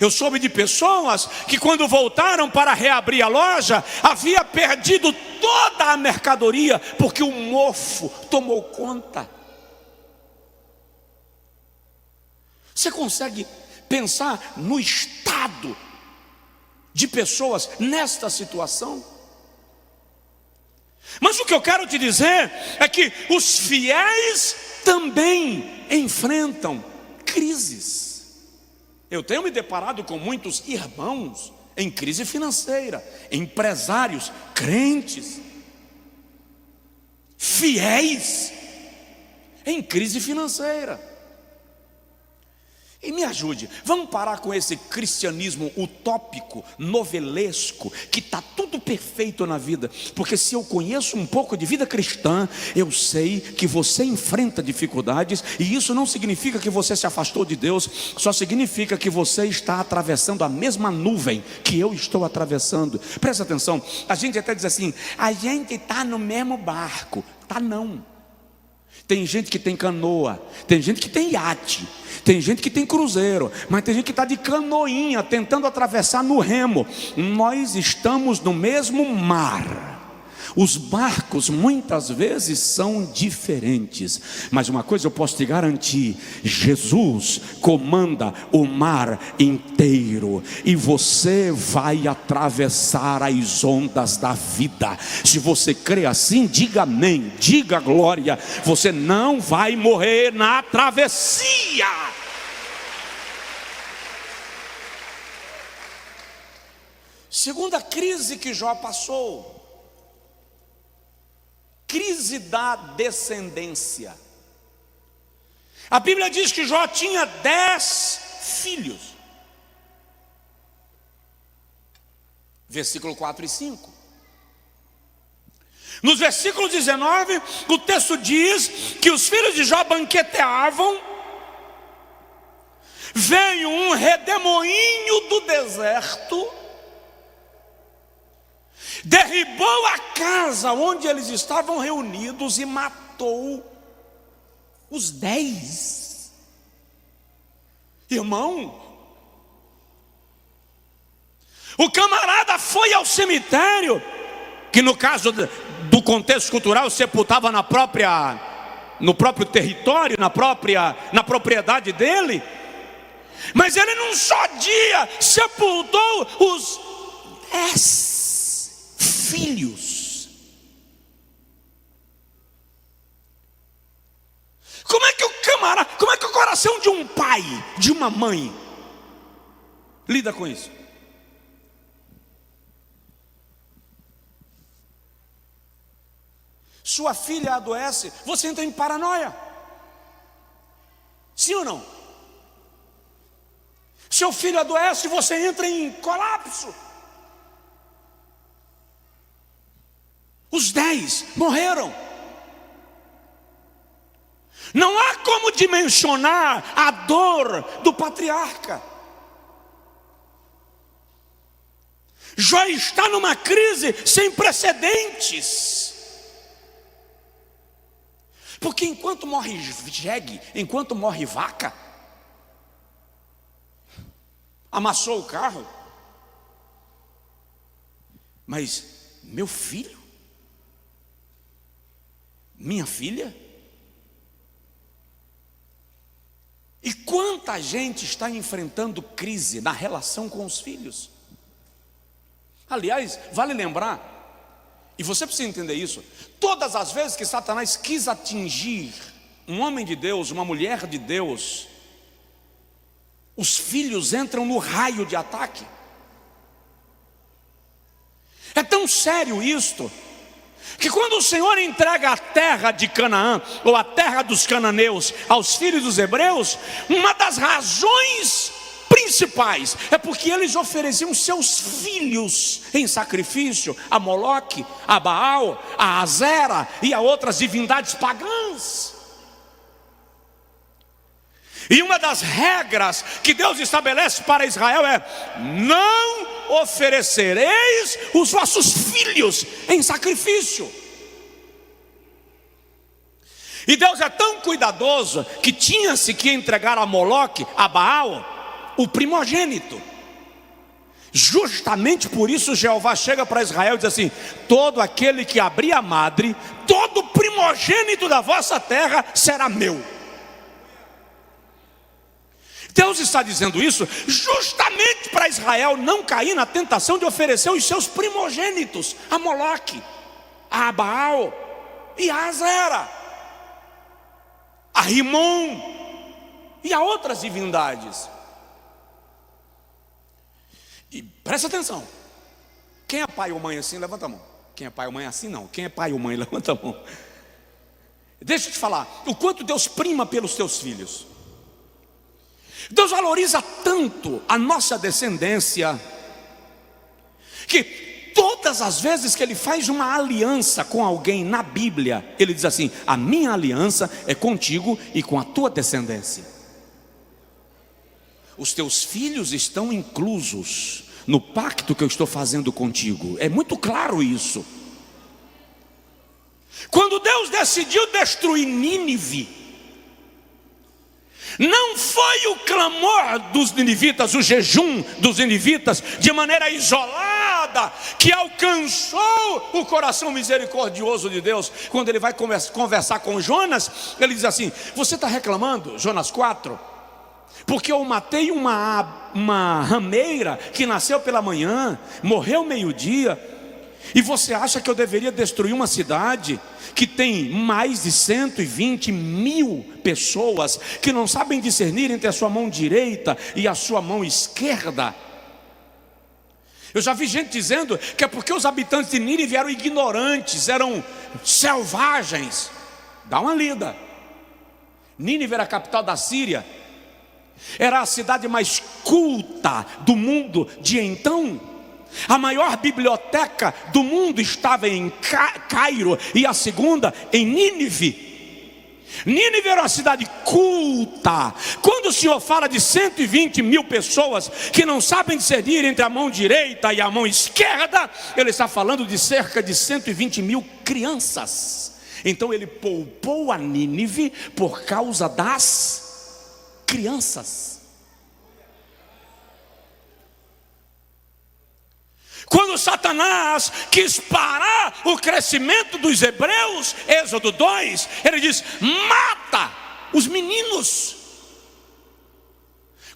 Eu soube de pessoas que, quando voltaram para reabrir a loja, havia perdido toda a mercadoria, porque o mofo tomou conta. Você consegue pensar no estado de pessoas nesta situação? Mas o que eu quero te dizer é que os fiéis também enfrentam crises. Eu tenho me deparado com muitos irmãos em crise financeira, empresários, crentes, fiéis em crise financeira. E me ajude, vamos parar com esse cristianismo utópico, novelesco, que está tudo perfeito na vida. Porque se eu conheço um pouco de vida cristã, eu sei que você enfrenta dificuldades, e isso não significa que você se afastou de Deus, só significa que você está atravessando a mesma nuvem que eu estou atravessando. Presta atenção, a gente até diz assim, a gente está no mesmo barco. Tá não. Tem gente que tem canoa, tem gente que tem iate, tem gente que tem cruzeiro, mas tem gente que está de canoinha, tentando atravessar no remo. Nós estamos no mesmo mar. Os barcos muitas vezes são diferentes, mas uma coisa eu posso te garantir: Jesus comanda o mar inteiro, e você vai atravessar as ondas da vida. Se você crê assim, diga amém, diga glória. Você não vai morrer na travessia. Segunda crise que Jó passou: crise da descendência. A Bíblia diz que Jó tinha 10 filhos. Versículo 4 e 5. Nos versículos 19, o texto diz que os filhos de Jó banqueteavam. Veio um redemoinho do deserto, derribou a casa onde eles estavam reunidos e matou os 10. Irmão, o camarada foi ao cemitério, que no caso do contexto cultural sepultava no próprio território, na propriedade dele. Mas ele num só dia sepultou os 10 filhos. Como é que o coração de um pai, de uma mãe, lida com isso? Sua filha adoece, você entra em paranoia. Sim ou não? Seu filho adoece e você entra em colapso. Os 10 morreram. Não há como dimensionar a dor do patriarca. Jó está numa crise sem precedentes. Porque enquanto morre jegue, enquanto morre vaca, amassou o carro. Mas meu filho, minha filha, e quanta gente está enfrentando crise na relação com os filhos. Aliás, vale lembrar, e você precisa entender isso, todas as vezes que Satanás quis atingir um homem de Deus, uma mulher de Deus, os filhos entram no raio de ataque. É tão sério isto, que quando o Senhor entrega a terra de Canaã, ou a terra dos cananeus, aos filhos dos hebreus, uma das razões principais é porque eles ofereciam seus filhos em sacrifício a Moloque, a Baal, a Azera e a outras divindades pagãs. E uma das regras que Deus estabelece para Israel é: não oferecereis os vossos filhos em sacrifício. E Deus é tão cuidadoso que tinha-se que entregar a Moloque, a Baal, o primogênito. Justamente por isso Jeová chega para Israel e diz assim: todo aquele que abrir a madre, todo primogênito da vossa terra será meu. Deus está dizendo isso justamente para Israel não cair na tentação de oferecer os seus primogênitos a Moloque, a Baal e a Azera, a Rimon e a outras divindades. E presta atenção, quem é pai ou mãe assim, levanta a mão. Quem é pai ou mãe assim, não. Quem é pai ou mãe, levanta a mão. Deixa eu te falar, o quanto Deus prima pelos teus filhos. Deus valoriza tanto a nossa descendência, que todas as vezes que Ele faz uma aliança com alguém na Bíblia, Ele diz assim: a minha aliança é contigo e com a tua descendência. Os teus filhos estão inclusos no pacto que eu estou fazendo contigo. É muito claro isso. Quando Deus decidiu destruir Nínive, não foi o clamor dos ninivitas, o jejum dos ninivitas de maneira isolada que alcançou o coração misericordioso de Deus. Quando ele vai conversar com Jonas, ele diz assim: você está reclamando, Jonas 4, porque eu matei uma rameira que nasceu pela manhã, morreu meio-dia, e você acha que eu deveria destruir uma cidade que tem mais de 120 mil pessoas que não sabem discernir entre a sua mão direita e a sua mão esquerda? Eu já vi gente dizendo que é porque os habitantes de Nínive eram ignorantes, eram selvagens. Dá uma lida. Nínive era a capital da Síria, era a cidade mais culta do mundo de então. A maior biblioteca do mundo estava em Cairo e a segunda em Nínive. Nínive era uma cidade culta. Quando o Senhor fala de 120 mil pessoas que não sabem discernir entre a mão direita e a mão esquerda, Ele está falando de cerca de 120 mil crianças. Então Ele poupou a Nínive por causa das crianças. Quando Satanás quis parar o crescimento dos hebreus, Êxodo 2, ele diz: mata os meninos.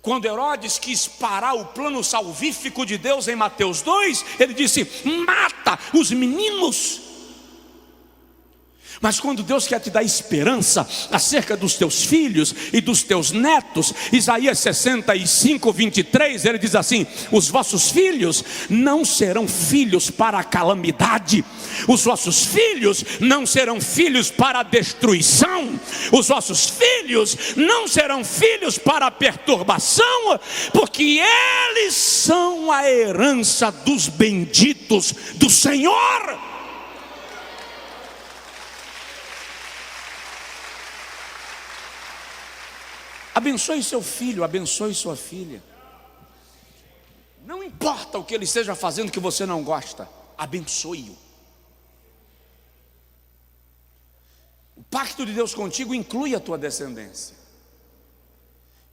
Quando Herodes quis parar o plano salvífico de Deus em Mateus 2, ele disse: mata os meninos. Mas quando Deus quer te dar esperança acerca dos teus filhos e dos teus netos, Isaías 65, 23, ele diz assim: os vossos filhos não serão filhos para a calamidade, os vossos filhos não serão filhos para a destruição, os vossos filhos não serão filhos para a perturbação, porque eles são a herança dos benditos do Senhor. Abençoe seu filho, abençoe sua filha. Não importa o que ele esteja fazendo que você não gosta, abençoe-o. O pacto de Deus contigo inclui a tua descendência.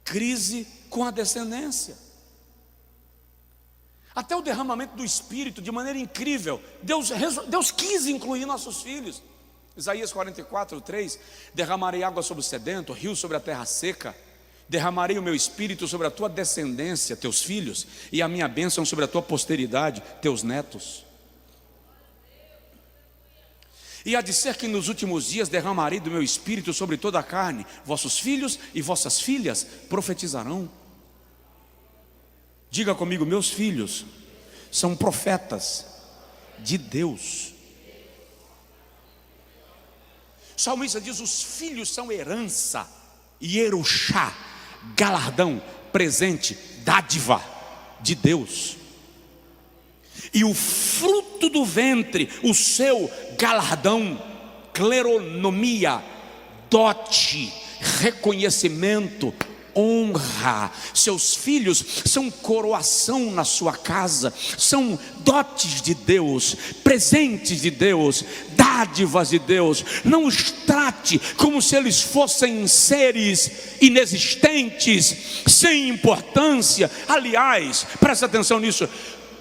Crise com a descendência. Até o derramamento do Espírito, de maneira incrível, Deus quis incluir nossos filhos. Isaías 44, 3: derramarei água sobre o sedento, rio sobre a terra seca. Derramarei o meu espírito sobre a tua descendência, teus filhos, e a minha bênção sobre a tua posteridade, teus netos. E há de ser que nos últimos dias derramarei do meu espírito sobre toda a carne, vossos filhos e vossas filhas profetizarão. Diga comigo: meus filhos são profetas de Deus. O salmista diz: os filhos são herança, Yerushá, galardão, presente, dádiva de Deus. E o fruto do ventre, o seu galardão, cleronomia, dote, reconhecimento, honra. Seus filhos são coroação na sua casa, são dotes de Deus, presentes de Deus, dádivas de Deus. Não os trate como se eles fossem seres inexistentes, sem importância. Aliás, presta atenção nisso: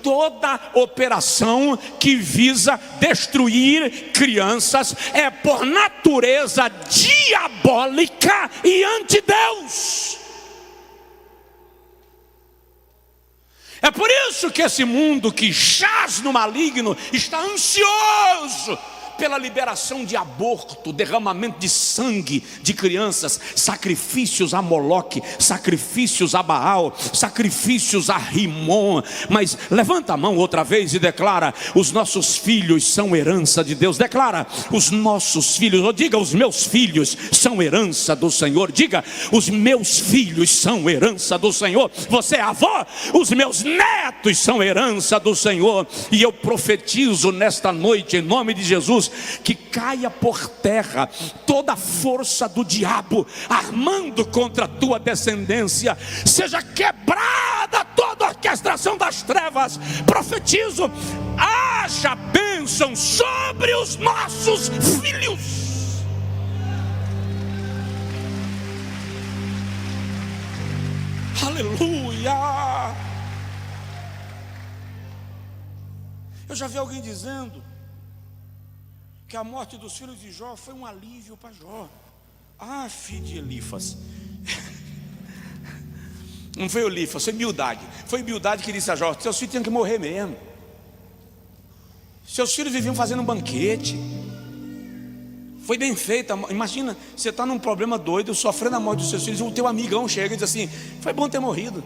toda operação que visa destruir crianças é por natureza diabólica e anti-Deus. É por isso que esse mundo que jaz no maligno está ansioso pela liberação de aborto, derramamento de sangue de crianças, sacrifícios a Moloque, sacrifícios a Baal, sacrifícios a Rimon. Mas levanta a mão outra vez e declara: os nossos filhos são herança de Deus. Declara: os nossos filhos, ou diga: os meus filhos são herança do Senhor. Diga: os meus filhos são herança do Senhor. Você é avó, os meus netos são herança do Senhor. E eu profetizo nesta noite, em nome de Jesus, que caia por terra toda a força do diabo armando contra a tua descendência. Seja quebrada toda a orquestração das trevas. Profetizo: haja bênção sobre os nossos filhos. Aleluia. Eu já vi alguém dizendo que a morte dos filhos de Jó foi um alívio para Jó. Ah, filho de Elifas. Não foi Elifas, foi Bildade. Foi Bildade que disse a Jó: seus filhos tinham que morrer mesmo. Seus filhos viviam fazendo um banquete. Foi bem feita. Imagina, você está num problema doido, sofrendo a morte dos seus filhos, o teu amigão chega e diz assim: foi bom ter morrido.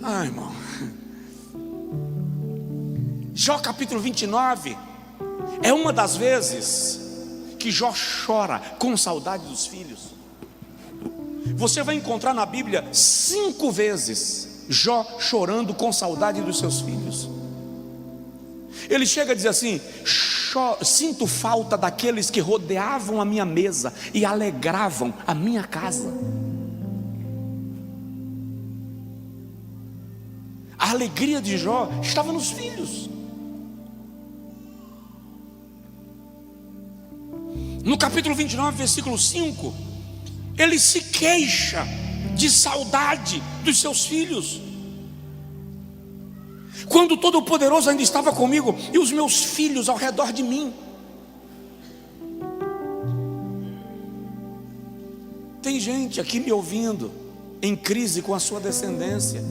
Ai, irmão. Jó capítulo 29 é uma das vezes que Jó chora com saudade dos filhos. Você vai encontrar na Bíblia 5 vezes Jó chorando com saudade dos seus filhos. Ele chega a dizer assim: sinto falta daqueles que rodeavam a minha mesa e alegravam a minha casa. A alegria de Jó estava nos filhos. No capítulo 29, versículo 5, ele se queixa de saudade dos seus filhos. Quando o Todo-Poderoso ainda estava comigo e os meus filhos ao redor de mim. Tem gente aqui me ouvindo em crise com a sua descendência.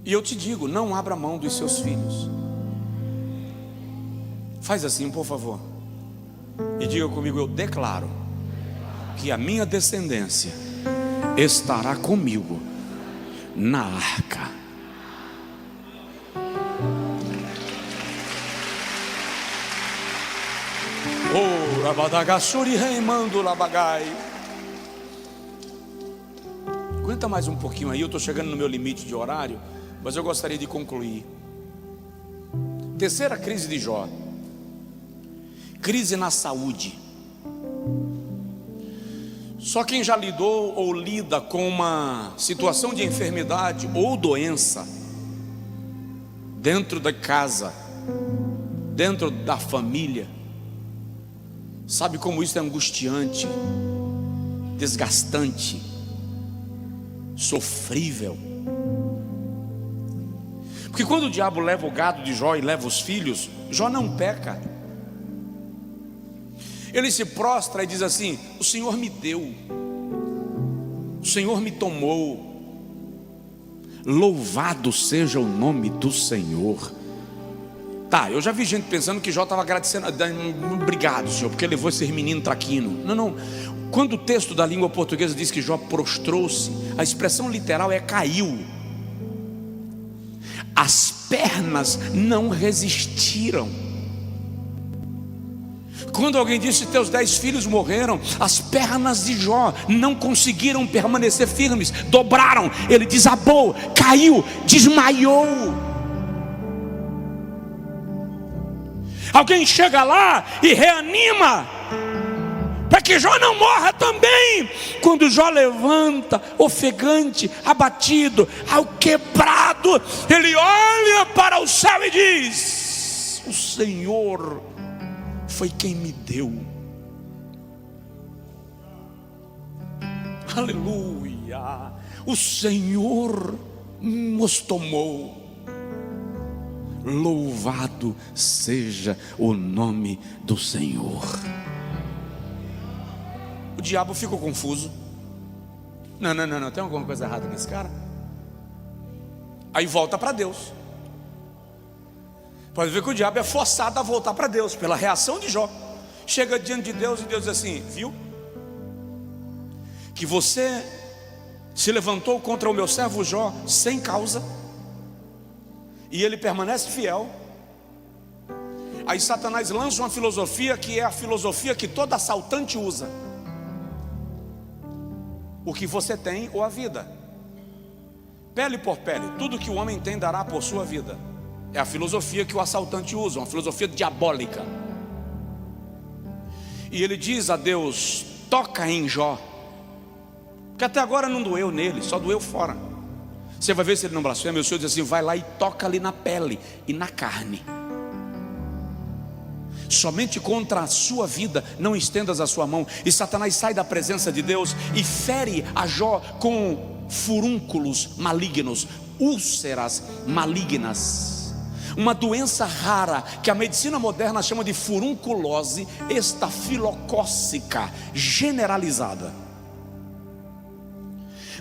E eu te digo, não abra mão dos seus filhos. Faz assim, por favor. E diga comigo: eu declaro que a minha descendência estará comigo na arca. Oh, Rabadagashuri reimando labagai. Aguenta mais um pouquinho aí, eu estou chegando no meu limite de horário, mas eu gostaria de concluir. Terceira crise de Jó: crise na saúde. Só quem já lidou ou lida com uma situação de enfermidade ou doença dentro da casa, dentro da família, sabe como isso é angustiante, desgastante, sofrível. Porque quando o diabo leva o gado de Jó e leva os filhos, Jó não peca. Ele se prostra e diz assim: o Senhor me deu, o Senhor me tomou, louvado seja o nome do Senhor. Tá, eu já vi gente pensando que Jó estava agradecendo, obrigado, Senhor, porque levou esse menino traquino. Não. Quando o texto da língua portuguesa diz que Jó prostrou-se, a expressão literal é caiu. As pernas não resistiram. Quando alguém disse: teus 10 filhos morreram, as pernas de Jó não conseguiram permanecer firmes, dobraram, ele desabou, caiu, desmaiou. Alguém chega lá e reanima, para que Jó não morra também. Quando Jó levanta, ofegante, abatido, ao quebrado, ele olha para o céu e diz: o Senhor foi quem me deu. Aleluia. O Senhor nos tomou. Louvado seja o nome do Senhor. O diabo ficou confuso. Não, tem alguma coisa errada com esse cara. Aí volta para Deus. Pode ver que o diabo é forçado a voltar para Deus pela reação de Jó. Chega diante de Deus e Deus diz assim: viu? Que você se levantou contra o meu servo Jó sem causa, e ele permanece fiel. Aí Satanás lança uma filosofia que é a filosofia que todo assaltante usa: o que você tem ou a vida, pele por pele, tudo que o homem tem dará por sua vida. É a filosofia que o assaltante usa, uma filosofia diabólica. E ele diz a Deus: toca em Jó, que até agora não doeu nele, só doeu fora. Você vai ver se ele não blasfema. O Senhor diz assim: vai lá e toca ali na pele e na carne. Somente contra a sua vida não estendas a sua mão. E Satanás sai da presença de Deus e fere a Jó com furúnculos malignos, úlceras malignas, uma doença rara que a medicina moderna chama de furunculose estafilocócica generalizada.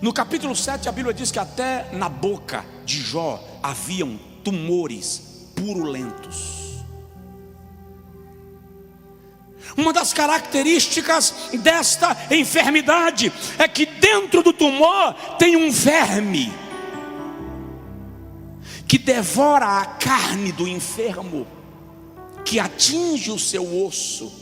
No capítulo 7 a Bíblia diz que até na boca de Jó haviam tumores purulentos. Uma das características desta enfermidade é que dentro do tumor tem um verme que devora a carne do enfermo. que atinge o seu osso.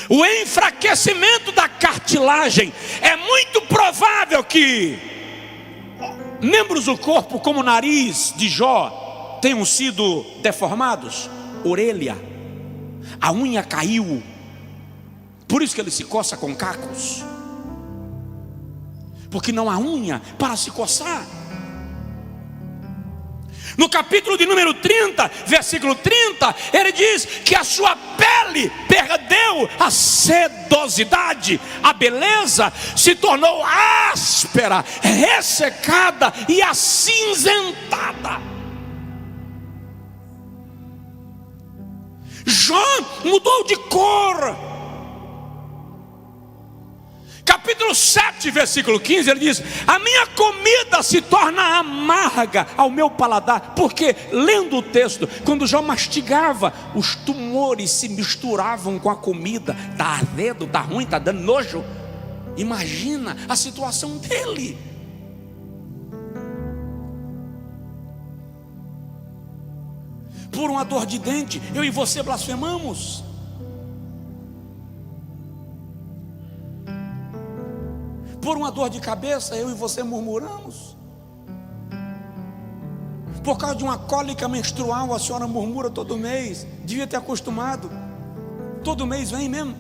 O enfraquecimento da cartilagem, é muito provável que membros do corpo, como o nariz de Jó, tenham sido deformados. Orelha, a unha caiu, por isso que ele se coça com cacos, porque não há unha para se coçar. No capítulo de número 30, versículo 30, ele diz que a sua pele perdeu a sedosidade, a beleza se tornou áspera, ressecada e acinzentada. Jó mudou de cor. Capítulo 7, versículo 15, ele diz: a minha comida se torna amarga ao meu paladar. Porque, lendo o texto, quando Jó mastigava, os tumores se misturavam com a comida. Está azedo, está ruim, está dando nojo. Imagina a situação dele. Por uma dor de dente, eu e você blasfemamos. Por uma dor de cabeça, eu e você murmuramos. Por causa de uma cólica menstrual, a senhora murmura todo mês. Devia ter acostumado. Todo mês vem mesmo.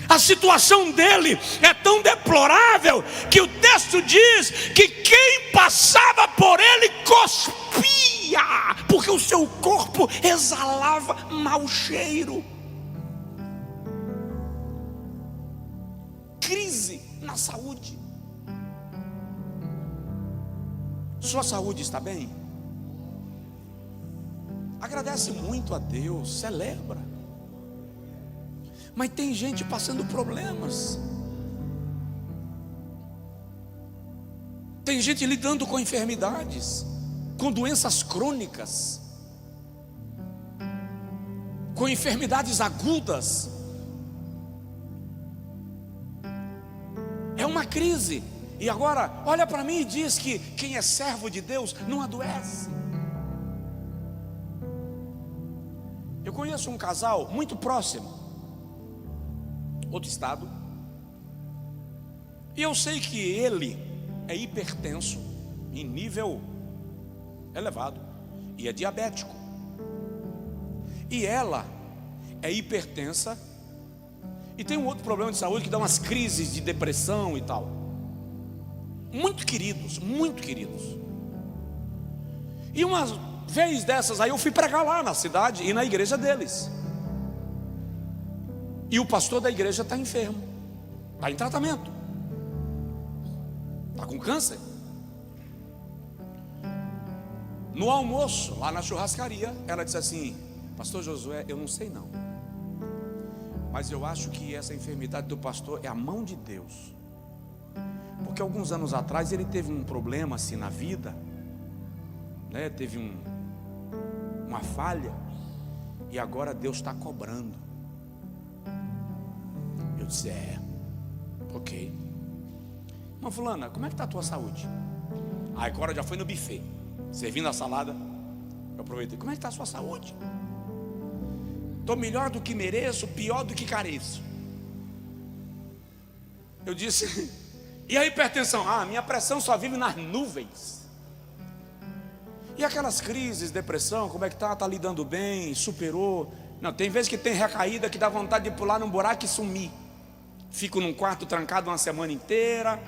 A situação dele é tão deplorável que o texto diz que quem passava por ele cuspia, porque o seu corpo exalava mau cheiro. Crise na saúde. Sua saúde está bem? Agradece muito a Deus, celebra. Mas tem gente passando problemas. Tem gente lidando com enfermidades, com doenças crônicas, com enfermidades agudas. É uma crise. E agora, olha para mim e diz que quem é servo de Deus não adoece. Eu conheço um casal muito próximo, outro estado, e eu sei que ele é hipertenso em nível elevado e é diabético, e ela é hipertensa e tem um outro problema de saúde que dá umas crises de depressão e tal. Muito queridos, muito queridos. E uma vez dessas aí eu fui pregar lá na cidade e na igreja deles. E o pastor da igreja está enfermo, está em tratamento, está com câncer. No almoço, lá na churrascaria, ela disse assim: pastor Josué, eu não sei não, mas eu acho que essa enfermidade do pastor é a mão de Deus. Porque alguns anos atrás ele teve um problema assim na vida, né? Teve uma falha, e agora Deus está cobrando. Eu disse: ok. Mas fulana, como é que está a tua saúde? Aí agora já foi no buffet, servindo a salada. Eu aproveitei: como é que está a sua saúde? Estou melhor do que mereço, pior do que careço. Eu disse: e a hipertensão? Minha pressão só vive nas nuvens. E aquelas crises, depressão, como é que está? Está lidando bem? Superou? Não, tem vezes que tem recaída que dá vontade de pular num buraco e sumir. Fico num quarto trancado uma semana inteira.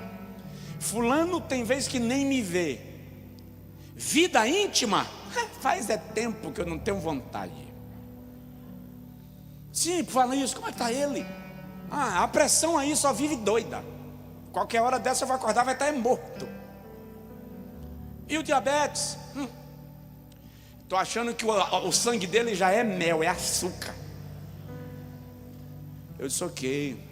Fulano tem vezes que nem me vê. Vida íntima, faz tempo que eu não tenho vontade. Sim, fala isso, como é que está ele? A pressão aí só vive doida. Qualquer hora dessa eu vou acordar, vai estar morto. E o diabetes? Estou achando que o sangue dele já é mel, é açúcar. Eu disse: ok.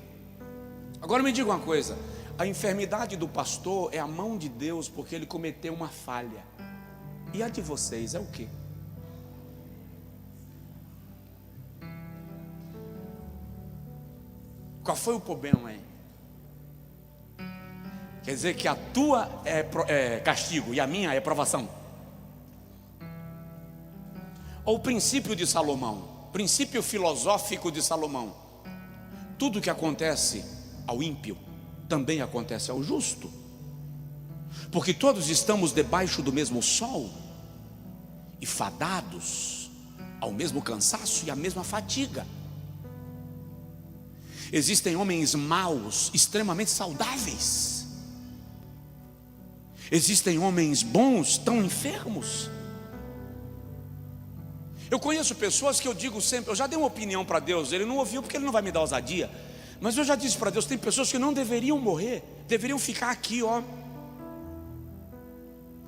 Agora me diga uma coisa: a enfermidade do pastor é a mão de Deus porque ele cometeu uma falha. E a de vocês é o quê? Qual foi o problema aí? Quer dizer que a tua é castigo e a minha é provação. Ou o princípio de Salomão, princípio filosófico de Salomão: tudo que acontece ao ímpio também acontece ao justo, porque todos estamos debaixo do mesmo sol e fadados ao mesmo cansaço e à mesma fadiga. Existem homens maus extremamente saudáveis, existem homens bons tão enfermos. Eu conheço pessoas que eu digo sempre, eu já dei uma opinião para Deus, Ele não ouviu porque Ele não vai me dar ousadia, mas eu já disse para Deus, tem pessoas que não deveriam morrer, deveriam ficar aqui,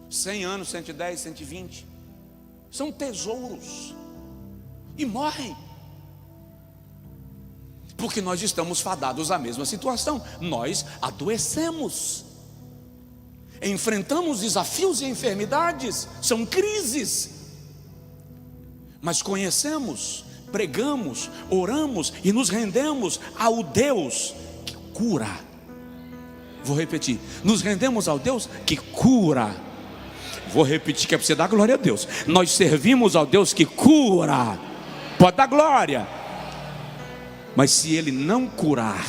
100 anos, 110, 120, são tesouros, e morrem, porque nós estamos fadados à mesma situação, nós adoecemos, enfrentamos desafios e enfermidades, são crises, mas conhecemos, pregamos, oramos e nos rendemos ao Deus que cura. Vou repetir, nos rendemos ao Deus que cura. Vou repetir que é para você dar glória a Deus. Nós servimos ao Deus que cura. Pode dar glória. Mas se Ele não curar,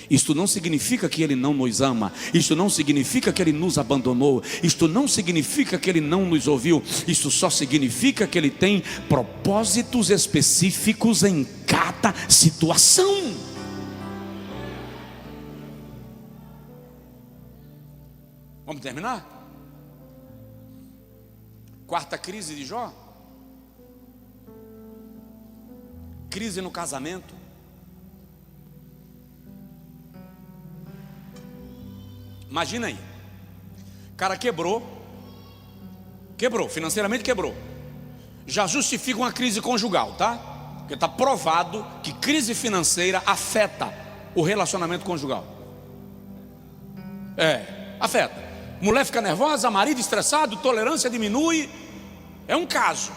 isto não significa que Ele não nos ama, isto não significa que Ele nos abandonou, isto não significa que Ele não nos ouviu, isto só significa que Ele tem propósitos específicos em cada situação. Vamos terminar? Quarta crise de Jó: crise no casamento. Imagina aí, o cara quebrou, financeiramente quebrou, já justifica uma crise conjugal, tá? Porque está provado que crise financeira afeta o relacionamento conjugal. Afeta. Mulher fica nervosa, marido estressado, tolerância diminui. É um caso.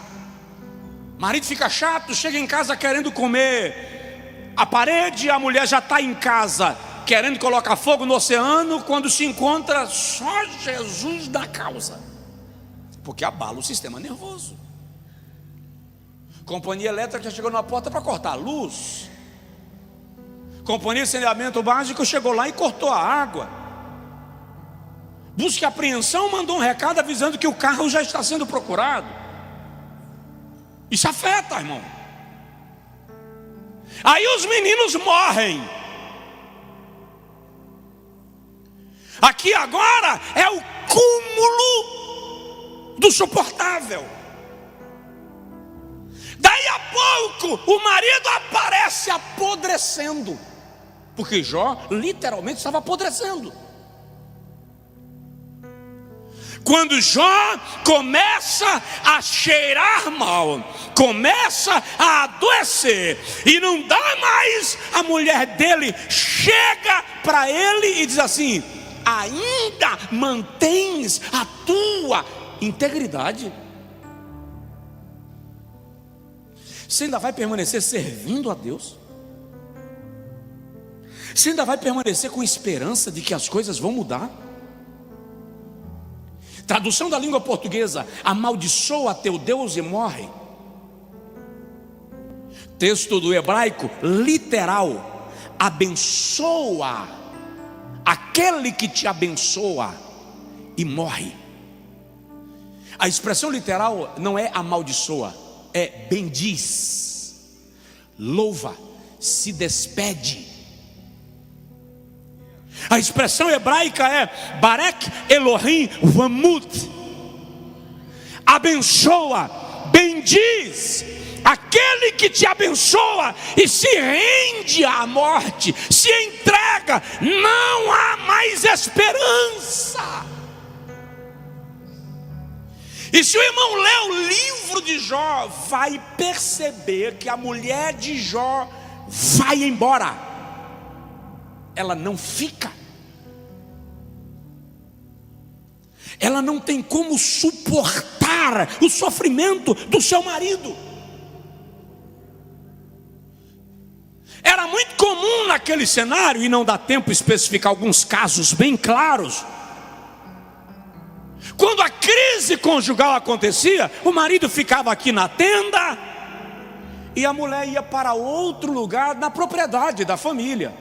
Marido fica chato, chega em casa querendo comer a parede, a mulher já está em casa querendo colocar fogo no oceano, quando se encontra só Jesus da causa, porque abala o sistema nervoso. Companhia elétrica chegou na porta para cortar a luz. Companhia de saneamento básico chegou lá e cortou a água. Busca e Apreensão mandou um recado avisando que o carro já está sendo procurado. Isso afeta, irmão. Aí os meninos morrem. Aqui agora é o cúmulo do suportável. Daí a pouco o marido aparece apodrecendo, porque Jó literalmente estava apodrecendo. Quando Jó começa a cheirar mal, começa a adoecer e não dá mais, a mulher dele chega para ele e diz assim: ainda mantens a tua integridade? Você ainda vai permanecer servindo a Deus? Você ainda vai permanecer com esperança de que as coisas vão mudar? Tradução da língua portuguesa: amaldiçoa teu Deus e morre. Texto do hebraico literal: abençoa aquele que te abençoa e morre. A expressão literal não é amaldiçoa, é bendiz, louva, se despede. A expressão hebraica é Barek Elohim Vamut, abençoa, bendiz aquele que te abençoa e se rende à morte, se entrega, não há mais esperança. E se o irmão ler o livro de Jó, vai perceber que a mulher de Jó vai embora, ela não fica. Ela não tem como suportar o sofrimento do seu marido. Era muito comum aquele cenário, e não dá tempo de especificar alguns casos bem claros, quando a crise conjugal acontecia, o marido ficava aqui na tenda e a mulher ia para outro lugar na propriedade da família.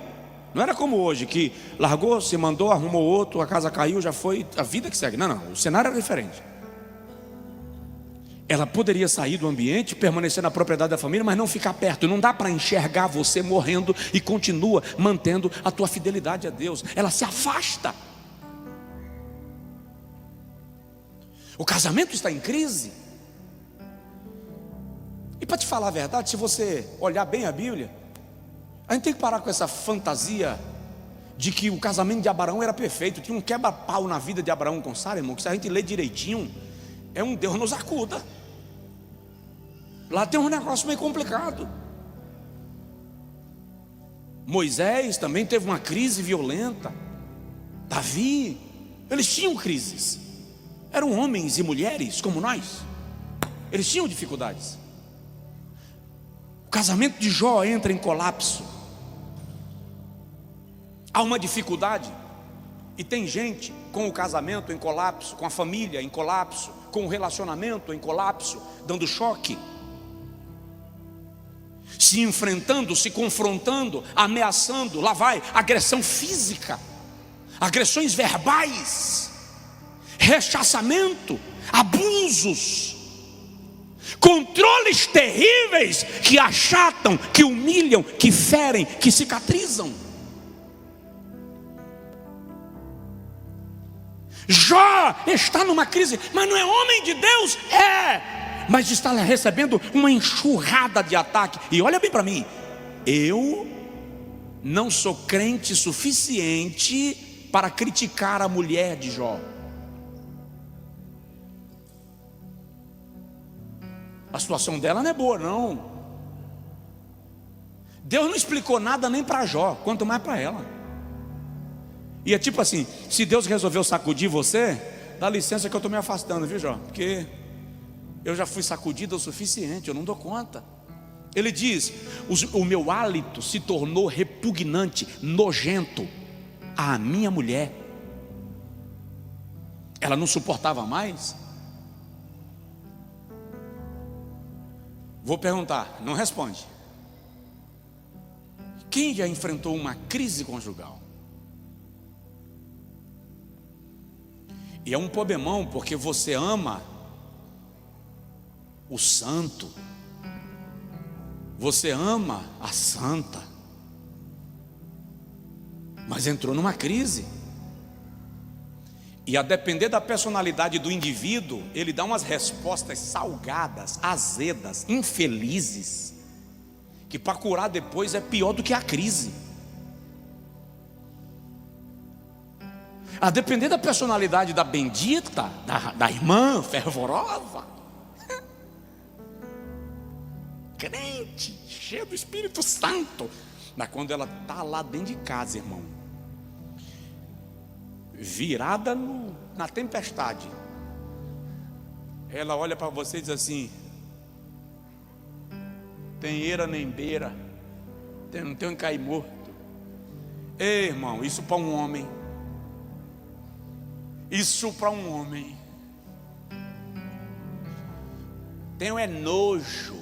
Não era como hoje, que largou, se mandou, arrumou outro, a casa caiu, já foi, a vida que segue. Não, não, o cenário era diferente. Ela poderia sair do ambiente, permanecer na propriedade da família, mas não ficar perto. Não dá para enxergar você morrendo e continua mantendo a tua fidelidade a Deus. Ela se afasta. O casamento está em crise. E para te falar a verdade, se você olhar bem a Bíblia, a gente tem que parar com essa fantasia de que o casamento de Abraão era perfeito. Tinha um quebra-pau na vida de Abraão com Sara, irmão, que se a gente ler direitinho, é um Deus nos acuda. Lá tem um negócio meio complicado. Moisés também teve uma crise violenta. Davi, eles tinham crises. Eram homens e mulheres como nós. Eles tinham dificuldades. O casamento de Jó entra em colapso. Há uma dificuldade. E tem gente com o casamento em colapso, com a família em colapso, com o relacionamento em colapso, dando choque, se enfrentando, se confrontando, ameaçando. Lá vai agressão física, agressões verbais, rechaçamento, abusos, controles terríveis que achatam, que humilham, que ferem, que cicatrizam. Jó está numa crise, mas não é homem de Deus? Mas está recebendo uma enxurrada de ataque. E olha bem para mim, eu não sou crente suficiente para criticar a mulher de Jó. A situação dela não é boa, não. Deus não explicou nada nem para Jó, quanto mais para ela. E é tipo assim, se Deus resolveu sacudir você, dá licença que eu estou me afastando, viu, Jó? Porque eu já fui sacudido o suficiente, eu não dou conta. Ele diz, o meu hálito se tornou repugnante, nojento à minha mulher. Ela não suportava mais. Vou perguntar, não responde. Quem já enfrentou uma crise conjugal? E é um problemão, porque você ama o santo, você ama a santa, mas entrou numa crise. E a depender da personalidade do indivíduo, ele dá umas respostas salgadas, azedas, infelizes, que para curar depois é pior do que a crise. A depender da personalidade da bendita, da irmã fervorosa, crente, cheia do Espírito Santo, mas quando ela está lá dentro de casa, irmão, virada na tempestade, ela olha para você e diz assim: tem eira nem beira, não tem um cair morto. Ei, irmão, isso para um homem, tenho é nojo.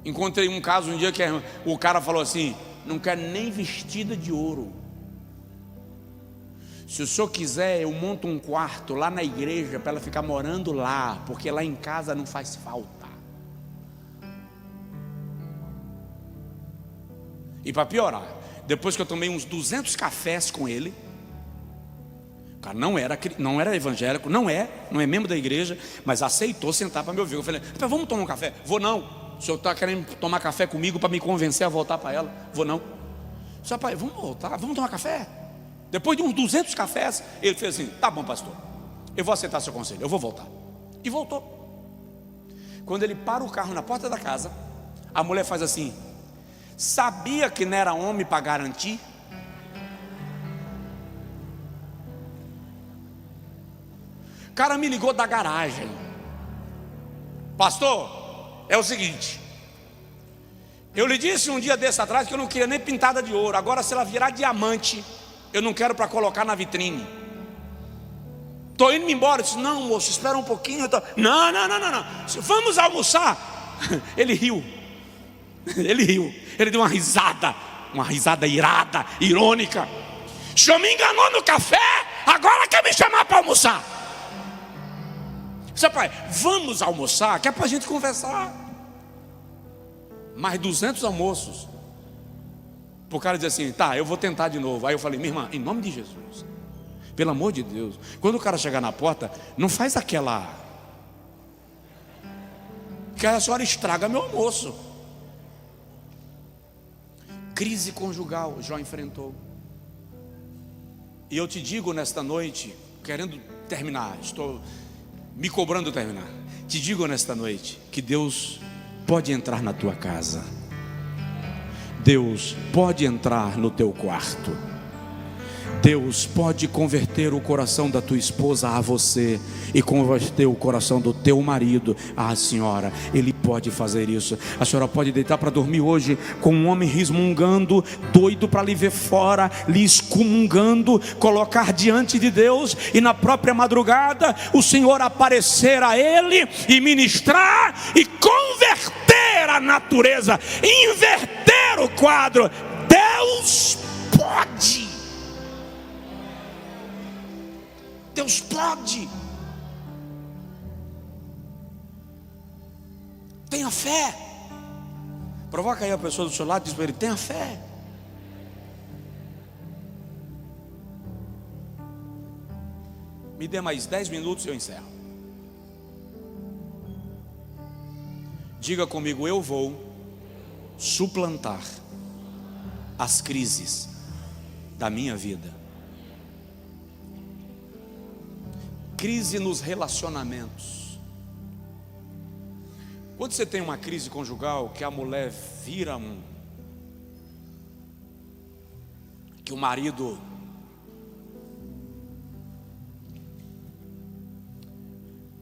Encontrei um caso um dia que o cara falou assim: não quero nem vestida de ouro. Se o senhor quiser, eu monto um quarto lá na igreja para ela ficar morando lá, porque lá em casa não faz falta. E para piorar, depois que eu tomei uns 200 cafés com ele, o cara não era evangélico, não é membro da igreja, mas aceitou sentar para me ouvir. Eu falei: vamos tomar um café? Vou não. O senhor está querendo tomar café comigo para me convencer a voltar para ela? Vou não. Só pai, vamos voltar, vamos tomar café. Depois de uns 200 cafés, ele fez assim: tá bom, pastor, eu vou aceitar seu conselho, eu vou voltar. E voltou. Quando ele para o carro na porta da casa, a mulher faz assim: sabia que não era homem para garantir? O cara me ligou da garagem: pastor, é o seguinte, Eu lhe disse um dia desse atrás que eu não queria nem pintada de ouro. Agora, se ela virar diamante, eu não quero para colocar na vitrine. Estou indo embora. Eu disse: não, moço, espera um pouquinho. Não. Vamos almoçar. Ele riu. Ele deu uma risada irada, irônica. O senhor me enganou no café, agora quer me chamar para almoçar. Seu pai, vamos almoçar, que é para a gente conversar. Mais 200 almoços. O cara diz assim: tá, eu vou tentar de novo. Aí eu falei: minha irmã, em nome de Jesus, pelo amor de Deus, quando o cara chegar na porta, não faz aquela, que a senhora estraga meu almoço. Crise conjugal, Jó enfrentou. E eu te digo nesta noite, querendo terminar, estou me cobrando terminar. Te digo nesta noite que Deus pode entrar na tua casa. Deus pode entrar no teu quarto. Deus pode converter o coração da tua esposa a você e converter o coração do teu marido à senhora. Ele pode fazer isso. A senhora pode deitar para dormir hoje com um homem resmungando, doido para lhe ver fora, lhe excomungando, colocar diante de Deus, e na própria madrugada o Senhor aparecer a ele e ministrar e converter a natureza, inverter o quadro. Deus pode. Deus pode. Tenha fé. Provoca aí a pessoa do seu lado e diz para ele: tenha fé. Me dê mais 10 minutos e eu encerro. Diga comigo: eu vou suplantar as crises da minha vida. Crise nos relacionamentos. Quando você tem uma crise conjugal, que a mulher vira que o marido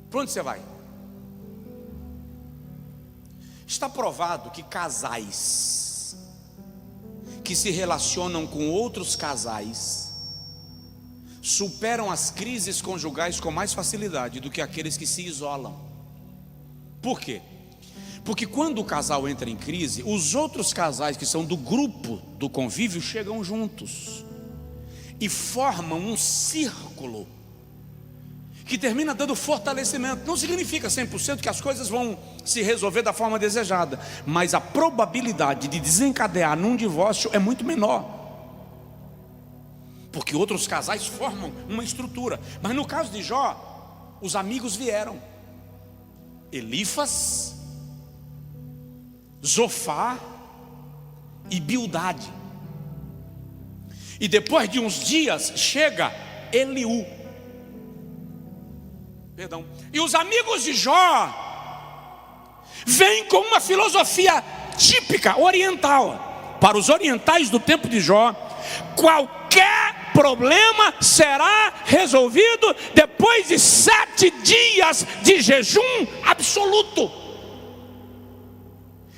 para onde você vai? Está provado que casais que se relacionam com outros casais superam as crises conjugais com mais facilidade do que aqueles que se isolam. Por quê? Porque quando o casal entra em crise, os outros casais que são do grupo do convívio chegam juntos e formam um círculo que termina dando fortalecimento. Não significa 100% que as coisas vão se resolver da forma desejada, mas a probabilidade de desencadear num divórcio é muito menor, porque outros casais formam uma estrutura. Mas no caso de Jó, os amigos vieram: Elifas, Zofar e Bildade. E depois de uns dias chega Eliú. E os amigos de Jó vêm com uma filosofia típica oriental. Para os orientais do tempo de Jó, qualquer problema será resolvido depois de 7 dias de jejum absoluto.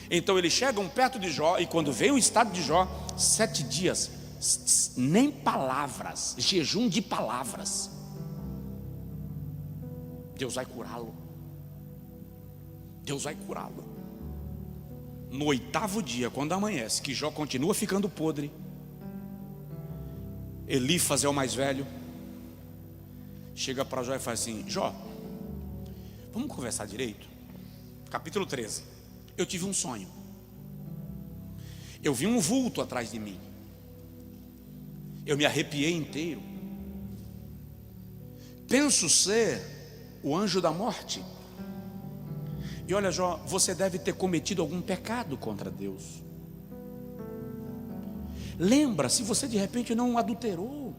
Então eles chegam perto de Jó, e quando vem o estado de Jó, 7 dias, nem palavras, jejum de palavras. Deus vai curá-lo. Deus vai curá-lo. No 8º dia, quando amanhece, que Jó continua ficando podre, Elifas é o mais velho, chega para Jó e fala assim: Jó, vamos conversar direito? Capítulo 13. Eu tive um sonho. Eu vi um vulto atrás de mim. Eu me arrepiei inteiro. Penso ser o anjo da morte. E olha, Jó, você deve ter cometido algum pecado contra Deus. Lembra, se você de repente não adulterou,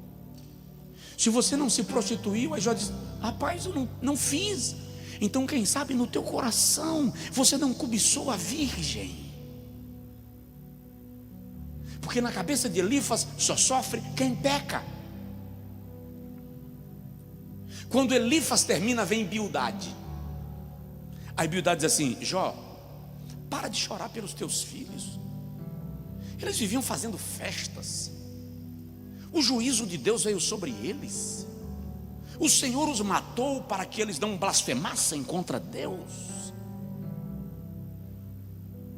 se você não se prostituiu. Aí Jó diz: rapaz, eu não fiz. Então quem sabe no teu coração você não cobiçou a virgem. Porque na cabeça de Elifas só sofre quem peca. Quando Elifas termina, vem Bildade. Aí Bildade diz assim: Jó, para de chorar pelos teus filhos. Eles viviam fazendo festas. O juízo de Deus veio sobre eles. O Senhor os matou para que eles não blasfemassem contra Deus.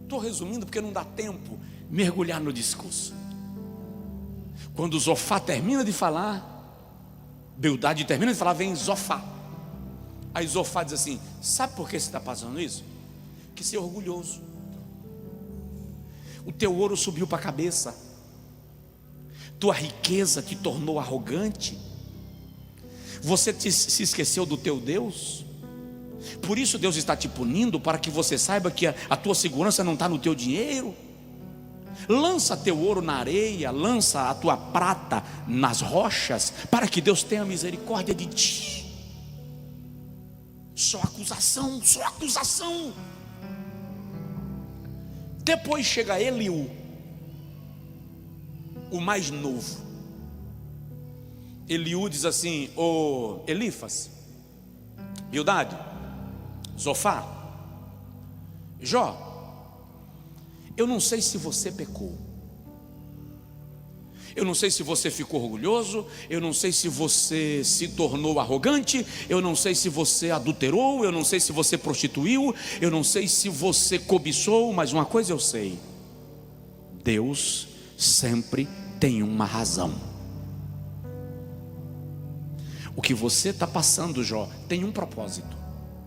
Estou resumindo porque não dá tempo mergulhar no discurso. Quando Zofá termina de falar, Bildade termina de falar, vem Zofá. Aí Zofá diz assim: sabe por que você está passando isso? Que você é orgulhoso. O teu ouro subiu para a cabeça, tua riqueza te tornou arrogante, você se esqueceu do teu Deus. Por isso Deus está te punindo, para que você saiba que a tua segurança não está no teu dinheiro. Lança teu ouro na areia, lança a tua prata nas rochas, para que Deus tenha misericórdia de ti. Só acusação, só acusação. Depois chega Eliú, o mais novo. Eliú diz assim: ô Elifas, Bildade, Zofá, Jó, eu não sei se você pecou, eu não sei se você ficou orgulhoso, eu não sei se você se tornou arrogante, eu não sei se você adulterou, eu não sei se você prostituiu, eu não sei se você cobiçou, mas uma coisa eu sei: Deus sempre tem uma razão. O que você está passando, Jó, tem um propósito,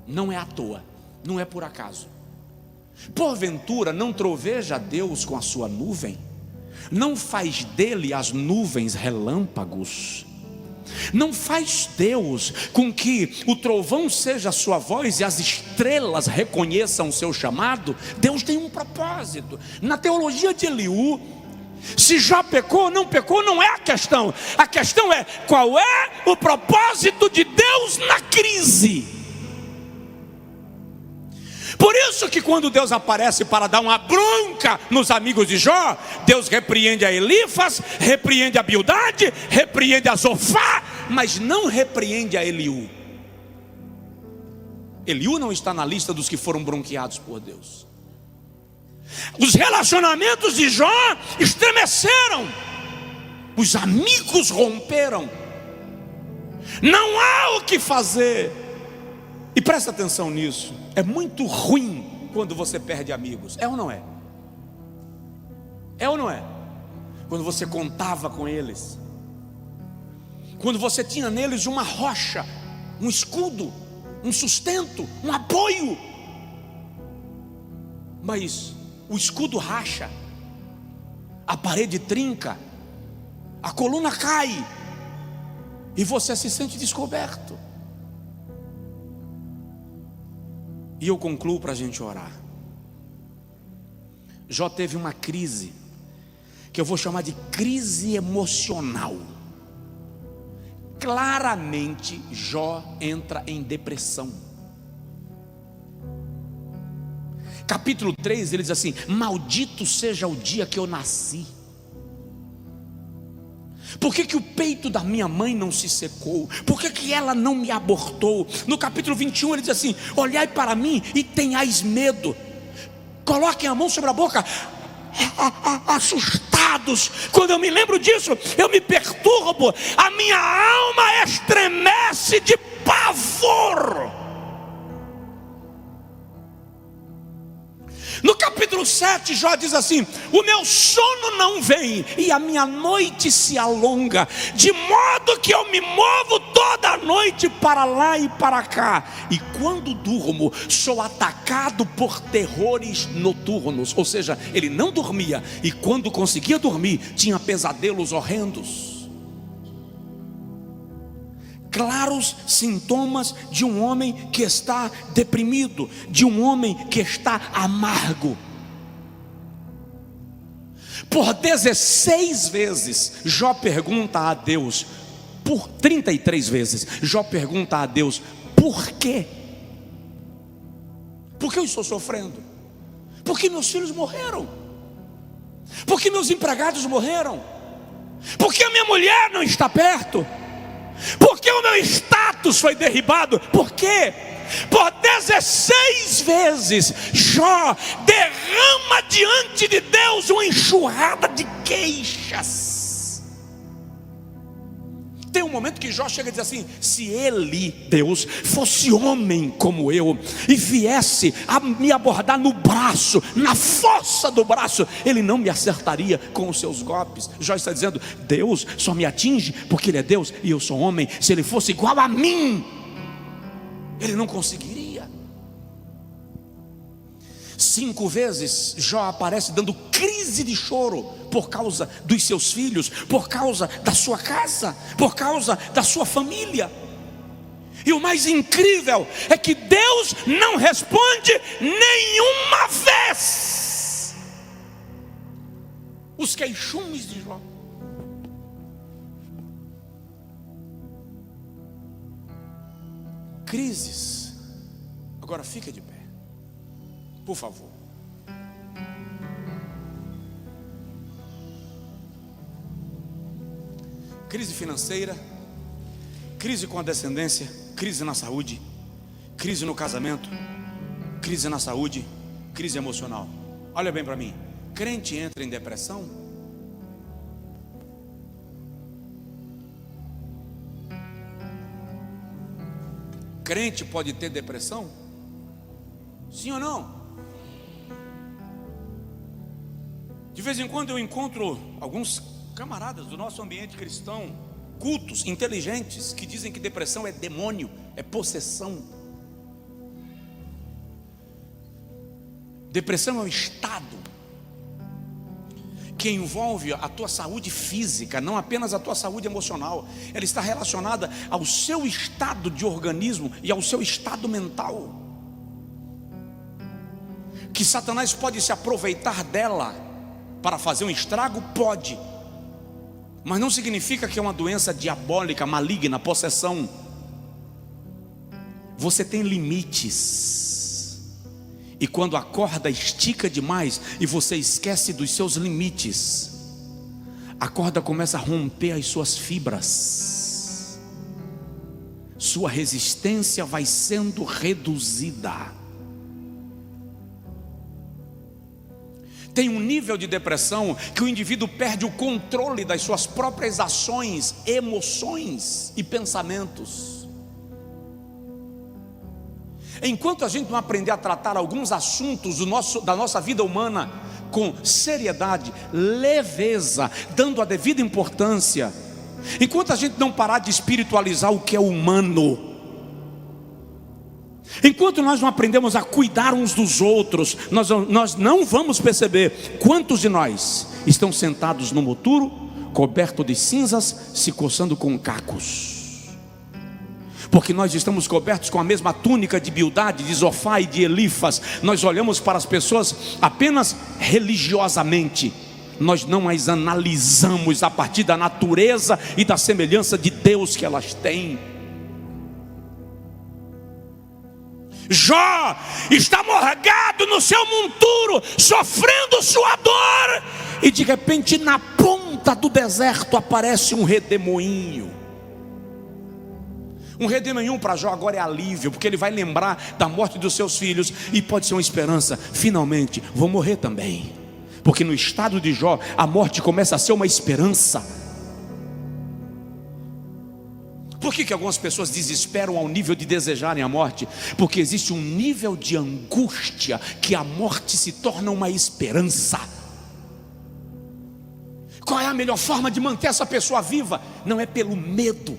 não é à toa, não é por acaso. Porventura não troveja Deus com a sua nuvem? Não faz dele as nuvens relâmpagos? Não faz Deus com que o trovão seja a sua voz e as estrelas reconheçam o seu chamado? Deus tem um propósito. Na teologia de Eliú, se Jó pecou ou não pecou não é a questão. A questão é qual é o propósito de Deus na crise. Por isso que quando Deus aparece para dar uma bronca nos amigos de Jó, Deus repreende a Elifas, repreende a Bildade, repreende a Zofá, mas não repreende a Eliú. Eliú não está na lista dos que foram bronqueados por Deus. Os relacionamentos de Jó estremeceram, os amigos romperam, não há o que fazer. E presta atenção nisso, é muito ruim quando você perde amigos, é ou não é? É ou não é? Quando você contava com eles, quando você tinha neles uma rocha, um escudo, um sustento, um apoio, mas o escudo racha, a parede trinca, a coluna cai, e você se sente descoberto. E eu concluo para a gente orar. Jó teve uma crise, que eu vou chamar de crise emocional. Claramente Jó entra em depressão. Capítulo 3 ele diz assim: maldito seja o dia que eu nasci. Por que o peito da minha mãe não se secou? Por que ela não me abortou? No capítulo 21 ele diz assim: olhai para mim e tenhais medo, coloquem a mão sobre a boca, assustados. Quando eu me lembro disso, eu me perturbo, a minha alma estremece de pavor. No capítulo 7, Jó diz assim: o meu sono não vem e a minha noite se alonga, de modo que eu me movo toda a noite para lá e para cá, e quando durmo sou atacado por terrores noturnos. Ou seja, ele não dormia, e quando conseguia dormir tinha pesadelos horrendos. Claros sintomas de um homem que está deprimido, de um homem que está amargo. Por 16 vezes Jó pergunta a Deus, por 33 vezes Jó pergunta a Deus: por quê? Por que eu estou sofrendo? Porque meus filhos morreram, porque meus empregados morreram, porque a minha mulher não está perto, porque o meu status foi derribado. Por quê? Por 16 vezes Jó derrama diante diante de Deus uma enxurrada de queixas. Tem um momento que Jó chega e diz assim: se ele, Deus, fosse homem como eu e viesse a me abordar no braço, na força do braço, ele não me acertaria com os seus golpes. Jó está dizendo: Deus só me atinge porque ele é Deus e eu sou homem. Se ele fosse igual a mim, ele não conseguiria. 5 vezes Jó aparece dando crise de choro por causa dos seus filhos, por causa da sua casa, por causa da sua família. E o mais incrível é que Deus não responde nenhuma vez os queixumes de Jó. Crises. Agora fica de pé, por favor. Crise financeira, crise com a descendência, crise na saúde, crise no casamento, crise na saúde, crise emocional. Olha bem para mim, crente entra em depressão? Crente pode ter depressão? Sim ou não? De vez em quando eu encontro alguns camaradas do nosso ambiente cristão, cultos, inteligentes, que dizem que depressão é demônio, é possessão. Depressão é um estado que envolve a tua saúde física, não apenas a tua saúde emocional. Ela está relacionada ao seu estado de organismo e ao seu estado mental. Que Satanás pode se aproveitar dela para fazer um estrago? Pode. Mas não significa que é uma doença diabólica, maligna, possessão. Você tem limites. E quando a corda estica demais e você esquece dos seus limites, a corda começa a romper as suas fibras. Sua resistência vai sendo reduzida. Tem um nível de depressão que o indivíduo perde o controle das suas próprias ações, emoções e pensamentos. Enquanto a gente não aprender a tratar alguns assuntos da nossa vida humana com seriedade, leveza, dando a devida importância, enquanto a gente não parar de espiritualizar o que é humano, enquanto nós não aprendemos a cuidar uns dos outros, nós não vamos perceber quantos de nós estão sentados no moturo, coberto de cinzas, se coçando com cacos. Porque nós estamos cobertos com a mesma túnica de Bildade, de Zofá e de Elifas. Nós olhamos para as pessoas apenas religiosamente. Nós não as analisamos a partir da natureza e da semelhança de Deus que elas têm. Jó está morgado no seu monturo, sofrendo sua dor, e de repente na ponta do deserto aparece um redemoinho. Um redemoinho para Jó agora é alívio, porque ele vai lembrar da morte dos seus filhos e pode ser uma esperança. Finalmente vou morrer também, porque no estado de Jó a morte começa a ser uma esperança. Por que algumas pessoas desesperam ao nível de desejarem a morte? Porque existe um nível de angústia que a morte se torna uma esperança. Qual é a melhor forma de manter essa pessoa viva? Não é pelo medo,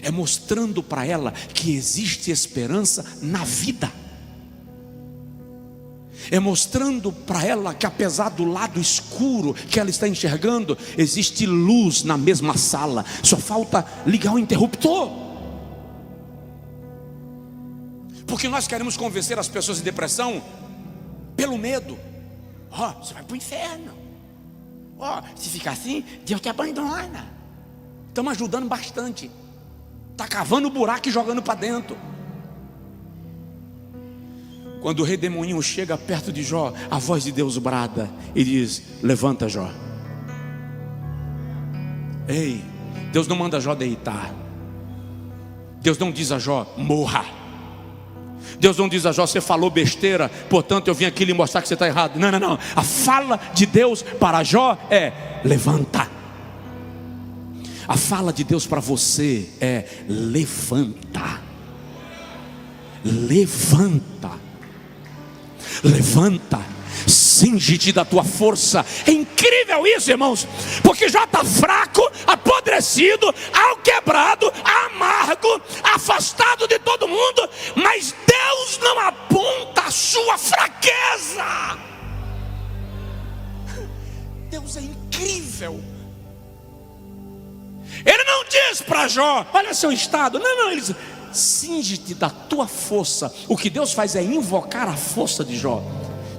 é mostrando para ela que existe esperança na vida. É mostrando para ela que apesar do lado escuro que ela está enxergando, existe luz na mesma sala, só falta ligar o interruptor. Porque nós queremos convencer as pessoas de depressão pelo medo. Você vai para o inferno. Se ficar assim, Deus te abandona. Estamos ajudando bastante. Está cavando o buraco e jogando para dentro. Quando o redemoinho chega perto de Jó, a voz de Deus brada e diz: levanta, Jó. Ei, Deus não manda Jó deitar. Deus não diz a Jó: morra. Deus não diz a Jó: você falou besteira, portanto eu vim aqui lhe mostrar que você está errado. Não, não, não. A fala de Deus para Jó é: levanta. A fala de Deus para você é: levanta. Levanta. Levanta. Cinge-te da tua força. É incrível isso, irmãos, porque Jó está fraco, apodrecido, alquebrado, amargo, afastado de todo mundo, mas Deus não aponta a sua fraqueza. Deus é incrível. Ele não diz para Jó: olha seu estado. Não, não, ele diz: cinge-te da tua força. O que Deus faz é invocar a força de Jó.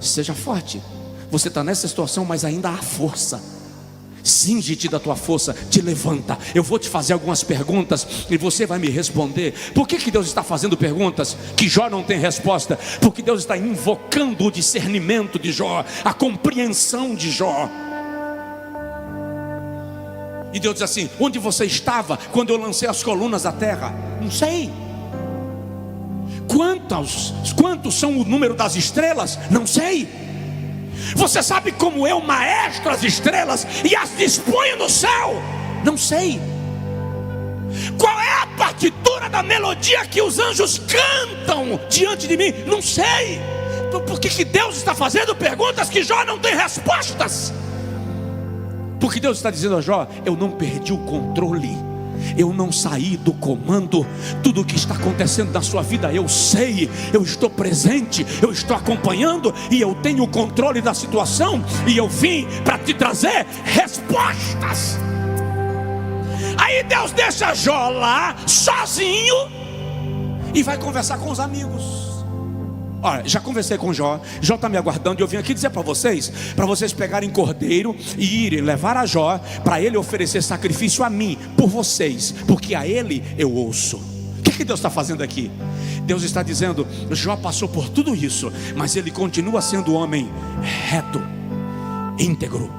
Seja forte. Você está nessa situação, mas ainda há força. Cinge-te da tua força, te levanta. Eu vou te fazer algumas perguntas e você vai me responder. Por que Deus está fazendo perguntas que Jó não tem resposta? Porque Deus está invocando o discernimento de Jó, a compreensão de Jó. E Deus diz assim: onde você estava quando eu lancei as colunas da terra? Não sei. Quantos são o número das estrelas? Não sei. Você sabe como eu maestro as estrelas e as disponho no céu? Não sei. Qual é a partitura da melodia que os anjos cantam diante de mim? Não sei. Então por que Deus está fazendo perguntas que Jó não tem respostas? Porque Deus está dizendo a Jó: eu não perdi o controle, eu não saí do comando. Tudo o que está acontecendo na sua vida eu sei, eu estou presente, eu estou acompanhando e eu tenho o controle da situação. E eu vim para te trazer respostas. Aí Deus deixa Jó lá sozinho e vai conversar com os amigos. Olha, já conversei com Jó. Jó está me aguardando e eu vim aqui dizer para vocês pegarem cordeiro e irem levar a Jó, para ele oferecer sacrifício a mim, por vocês, porque a ele eu ouço. O que Deus está fazendo aqui? Deus está dizendo: Jó passou por tudo isso, mas ele continua sendo homem reto, íntegro,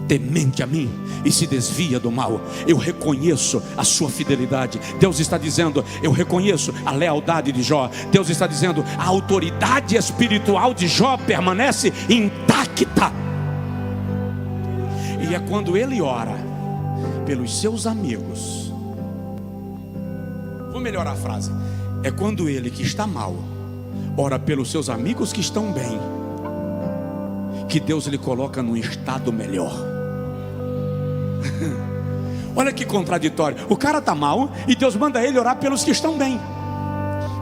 temente a mim e se desvia do mal. Eu reconheço a sua fidelidade. Deus está dizendo: eu reconheço a lealdade de Jó. Deus está dizendo: a autoridade espiritual de Jó permanece intacta. E é quando ele ora pelos seus amigos, vou melhorar a frase, é quando ele que está mal ora pelos seus amigos que estão bem, que Deus lhe coloca num estado melhor. Olha que contraditório. O cara está mal e Deus manda ele orar pelos que estão bem.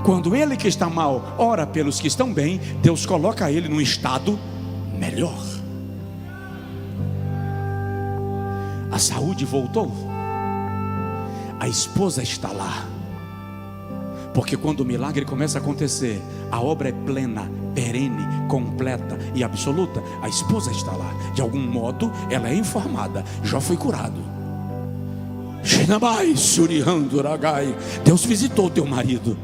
Quando ele que está mal ora pelos que estão bem, Deus coloca ele num estado melhor. A saúde voltou. A esposa está lá. Porque quando o milagre começa a acontecer, a obra é plena, perene, completa e absoluta. A esposa está lá. De algum modo ela é informada: Jó foi curado. Deus visitou teu marido.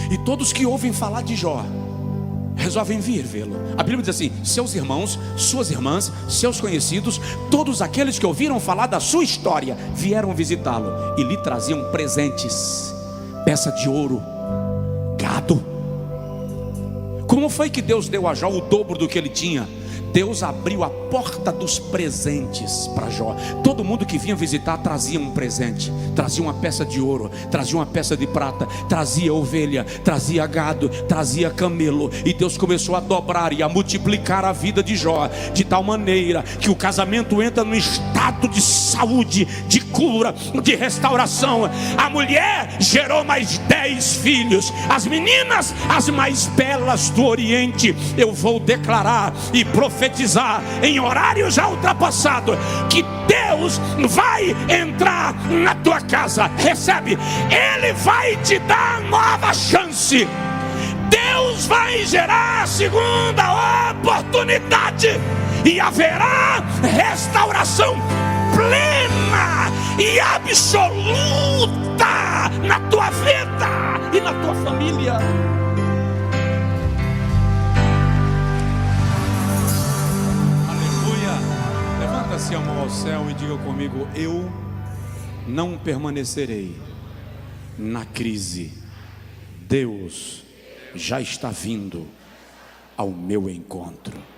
E todos que ouvem falar de Jó resolvem vir vê-lo. A Bíblia diz assim: seus irmãos, suas irmãs, seus conhecidos, todos aqueles que ouviram falar da sua história, vieram visitá-lo e lhe traziam presentes, peça de ouro, gado. Como foi que Deus deu a Jó o dobro do que ele tinha? Deus abriu a porta dos presentes para Jó. Todo mundo que vinha visitar trazia um presente, trazia uma peça de ouro, trazia uma peça de prata, trazia ovelha, trazia gado, trazia camelo. E Deus começou a dobrar e a multiplicar a vida de Jó, de tal maneira que o casamento entra no estado de saúde, de cura, de restauração. A mulher gerou mais 10 filhos, as meninas as mais belas do Oriente. Eu vou declarar e profetizar em horário já ultrapassado que Deus vai entrar na tua casa. Recebe, Ele vai te dar nova chance. Deus vai gerar a segunda oportunidade e haverá restauração plena e absoluta na tua vida e na tua família. Levanta-se a mão ao céu e diga comigo: eu não permanecerei na crise Deus já está vindo ao meu encontro.